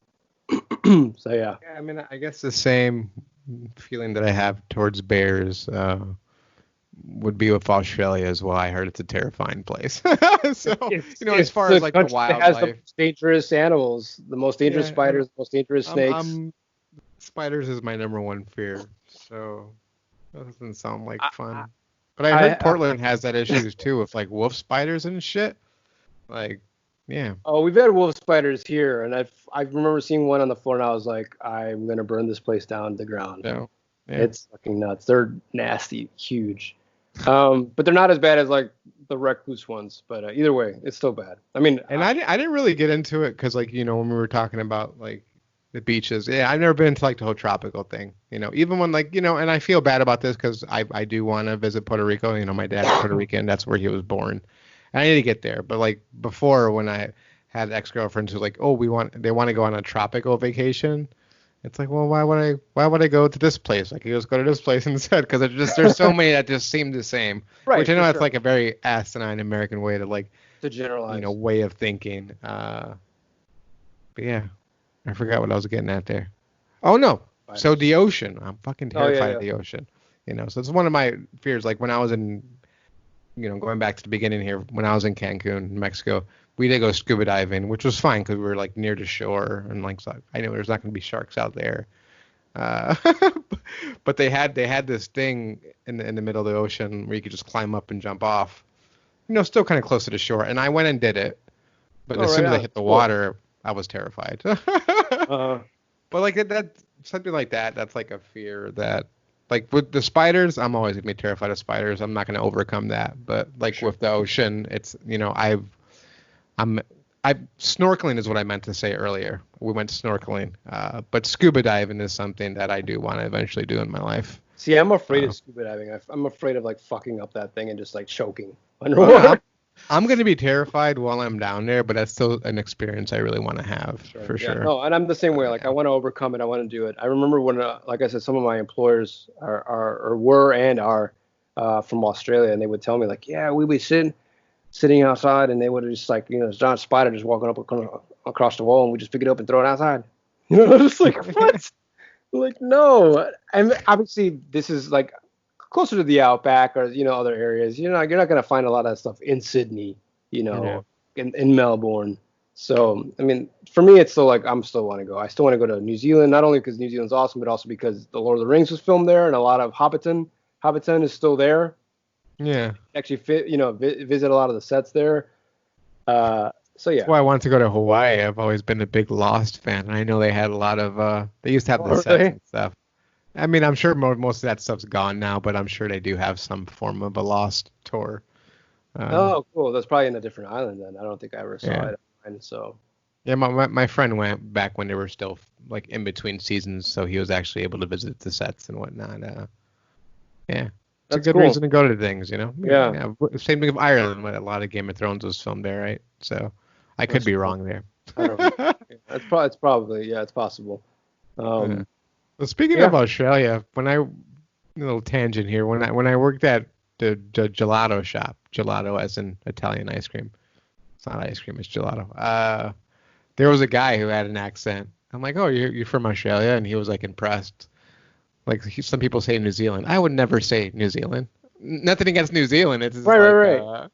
So yeah. yeah, I mean, I guess the same feeling that I have towards bears would be with Australia as well. I heard it's a terrifying place. So, as It's far the as like the country that has the wildlife, most dangerous animals, the most dangerous yeah, and spiders, the most dangerous snakes. spiders is my number one fear. So that doesn't sound like I, fun. But I heard I, Portland has that issues too with like wolf spiders and shit. Like, yeah. oh, we've had wolf spiders here, and I remember seeing one on the floor, and I was like, I'm gonna burn this place down to the ground. So, yeah. It's fucking nuts. They're nasty, huge, but they're not as bad as like the recluse ones. But either way, it's still bad. I mean, And I didn't really get into it because, like, when we were talking about like the beaches, yeah, I've never been into like the whole tropical thing. Even when like, and I feel bad about this because I do want to visit Puerto Rico. My dad's Puerto Rican, that's where he was born. And I need to get there. But like before, when I had ex-girlfriends who like, oh, they want to go on a tropical vacation. It's like, well, why would I go to this place? I could just go to this place instead because there's so many that just seem the same. right, Which I know for that's sure. like a very asinine American way to like, To generalize. way of thinking. But yeah, I forgot what I was getting at there. Oh no, so the ocean. I'm fucking terrified of the ocean. So it's one of my fears. Like when I was in, going back to the beginning here, when I was in Cancun, Mexico, we did go scuba diving, which was fine because we were like near the shore and like so I know there's not going to be sharks out there. Uh, but they had this thing in the middle of the ocean where you could just climb up and jump off. Still kind of close to the shore. And I went and did it, but as soon as I hit the water, I was terrified. But like that something like that, that's like a fear that. Like with the spiders, I'm always gonna be terrified of spiders. I'm not gonna overcome that. But like with the ocean, it's I'm snorkeling is what I meant to say earlier. We went snorkeling, but scuba diving is something that I do want to eventually do in my life. See, I'm afraid of scuba diving. I'm afraid of like fucking up that thing and just like choking Oh, underwater. I'm gonna be terrified while I'm down there, but that's still an experience I really want to have for sure. No, and I'm the same way. Like I want to overcome it. I want to do it. I remember when, like I said, some of my employers were and are from Australia, and they would tell me like, yeah, we'd be sitting outside, and they would just like, there's a giant spider just walking up across the wall, and we just pick it up and throw it outside. Just like what? Like no. And obviously this is like closer to the outback or other areas. You're not gonna find a lot of that stuff in Sydney, in Melbourne. So I mean, for me, it's still like I'm still want to go. I still want to go to New Zealand, not only because New Zealand's awesome, but also because the Lord of the Rings was filmed there, and a lot of Hobbiton is still there. Yeah. Actually, visit a lot of the sets there. So yeah. That's why I wanted to go to Hawaii. I've always been a big Lost fan, and I know they had a lot of. They used to have the sets and stuff. I mean, I'm sure most of that stuff's gone now, but I'm sure they do have some form of a Lost tour. Oh, cool. That's probably in a different island then. I don't think I ever saw it. So. Yeah, my friend went back when they were still like in between seasons, so he was actually able to visit the sets and whatnot. Yeah, it's a good reason to go to things, Yeah. Same thing with Ireland, when a lot of Game of Thrones was filmed there, right? So I could be wrong there. I don't know. It's probably it's possible. Well, speaking of Australia, little tangent here. When I worked at the gelato shop, gelato as in Italian ice cream. It's not ice cream, it's gelato. There was a guy who had an accent. I'm like, oh, you're from Australia, and he was like impressed. Like some people say New Zealand. I would never say New Zealand. Nothing against New Zealand. It's right.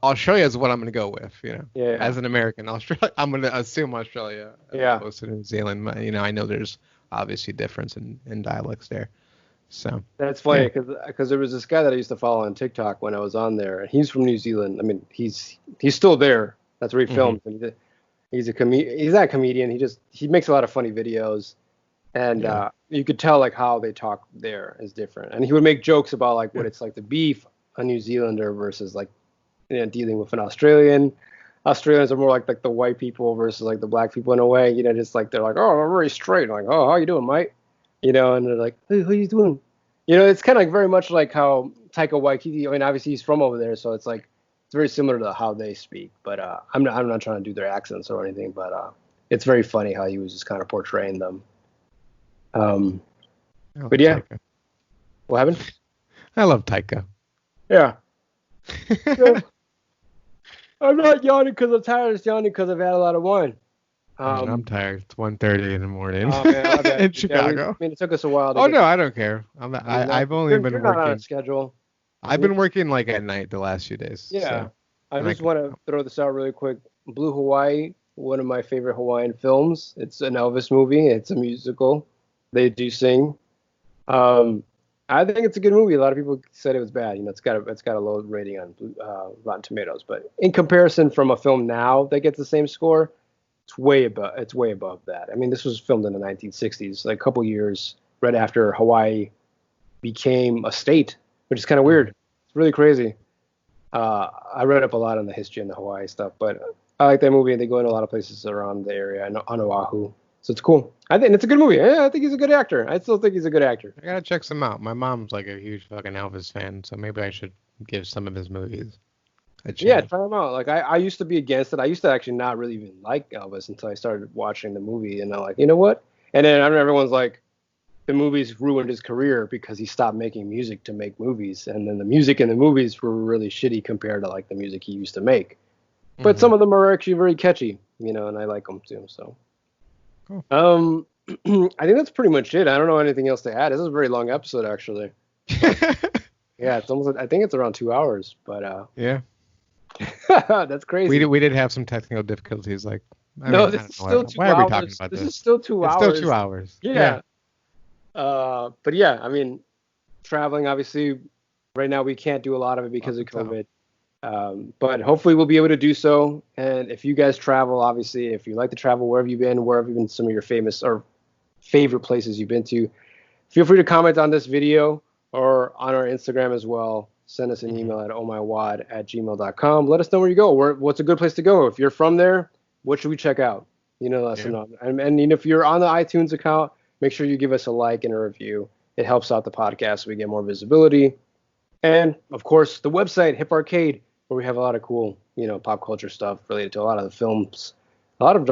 Australia is what I'm gonna go with. Yeah. As an American, Australia, I'm gonna assume Australia as opposed to New Zealand. I know there's obviously difference in dialects there. So that's funny because there was this guy that I used to follow on TikTok when I was on there, and he's from New Zealand. I mean, he's still there. That's where he films. And he's not a comedian. He makes a lot of funny videos, and you could tell like how they talk there is different. And he would make jokes about like what it's like to be a New Zealander versus like dealing with an Australian. Australians are more like the white people versus like the black people in a way. Just like they're like, oh, I'm very straight. I'm like, oh, how you doing, mate? And they're like, hey, how you doing? It's kind of like very much like how Taika Waititi. I mean, obviously he's from over there, so it's like it's very similar to how they speak. But I'm not trying to do their accents or anything. But it's very funny how he was just kind of portraying them. But yeah, Taika. what happened? I love Taika. Yeah. Yeah. I'm not yawning because I'm tired. I'm yawning because I've had a lot of wine. Man, I'm tired. It's 1:30 in the morning Oh man, my bad. in Yeah, Chicago. I mean, it took us a while to Oh get. no, I don't care. I've only been You're not on a working. schedule. I've been working like at night the last few days. Yeah. So, I and just want to throw this out really quick. Blue Hawaii, one of my favorite Hawaiian films. It's an Elvis movie. It's a musical. They do sing. I think it's a good movie. A lot of people said it was bad. It's got a low rating on Rotten Tomatoes, but in comparison from a film now that gets the same score, it's way above that. I mean, this was filmed in the 1960s, like a couple years right after Hawaii became a state, which is kind of weird. It's really crazy. I read up a lot on the history and the Hawaii stuff, but I like that movie, and they go in a lot of places around the area on Oahu. So it's cool. I think it's a good movie. Yeah, I think he's a good actor. I still think he's a good actor. I gotta check some out. My mom's like a huge fucking Elvis fan, so maybe I should give some of his movies a chance. Yeah, try him out. Like I used to be against it. I used to actually not really even like Elvis until I started watching the movie, and I'm like, you know what? And then I remember everyone's like, the movies ruined his career because he stopped making music to make movies, and then the music in the movies were really shitty compared to like the music he used to make. But some of them are actually very catchy, and I like them too. So, cool. I think that's pretty much it. I don't know anything else to add. This is a very long episode, actually. Yeah, it's almost. I think it's around 2 hours, but yeah, that's crazy. We did have some technical difficulties. Like, this is still 2 hours. Why are we talking about this? This is still 2 hours. It's still 2 hours. Yeah. But yeah, I mean, traveling, obviously, right now we can't do a lot of it because of COVID. But hopefully we'll be able to do so. And if you guys travel, obviously, if you like to travel, where have you been some of your famous or favorite places you've been to, feel free to comment on this video or on our Instagram as well. Send us an email at omywawd@gmail.com. Let us know where you go. What's a good place to go? If you're from there, what should we check out? Let us know. And if you're on the iTunes account, make sure you give us a like and a review. It helps out the podcast so we get more visibility. And, of course, the website, Hip Arcade, where we have a lot of cool, pop culture stuff related to a lot of the films, a lot of,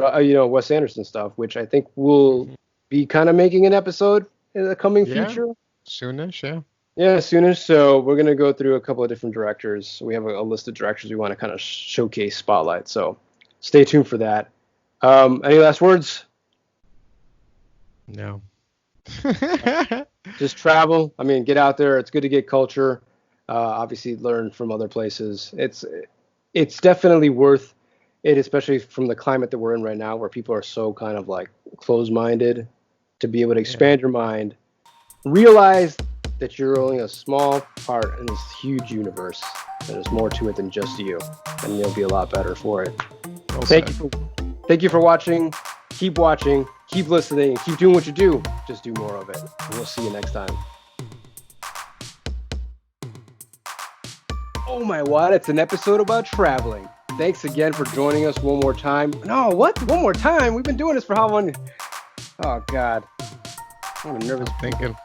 Wes Anderson stuff, which I think we'll be kind of making an episode in the coming future. Soonish, yeah. Yeah, soonish. So we're going to go through a couple of different directors. We have a list of directors we want to kind of showcase, spotlight. So stay tuned for that. Any last words? No. Just travel. I mean, get out there. It's good to get culture. Obviously, learn from other places. It's definitely worth it, especially from the climate that we're in right now, where people are so kind of like closed-minded. To be able to expand your mind, realize that you're only a small part in this huge universe. And there's more to it than just you, and you'll be a lot better for it. Well Thank you for watching. Keep watching. Keep listening. Keep doing what you do. Just do more of it. And we'll see you next time. Oh my WAWD, it's an episode about traveling. Thanks again for joining us one more time. No, what? One more time? We've been doing this for how long? Oh, God. I'm nervous. Thinking.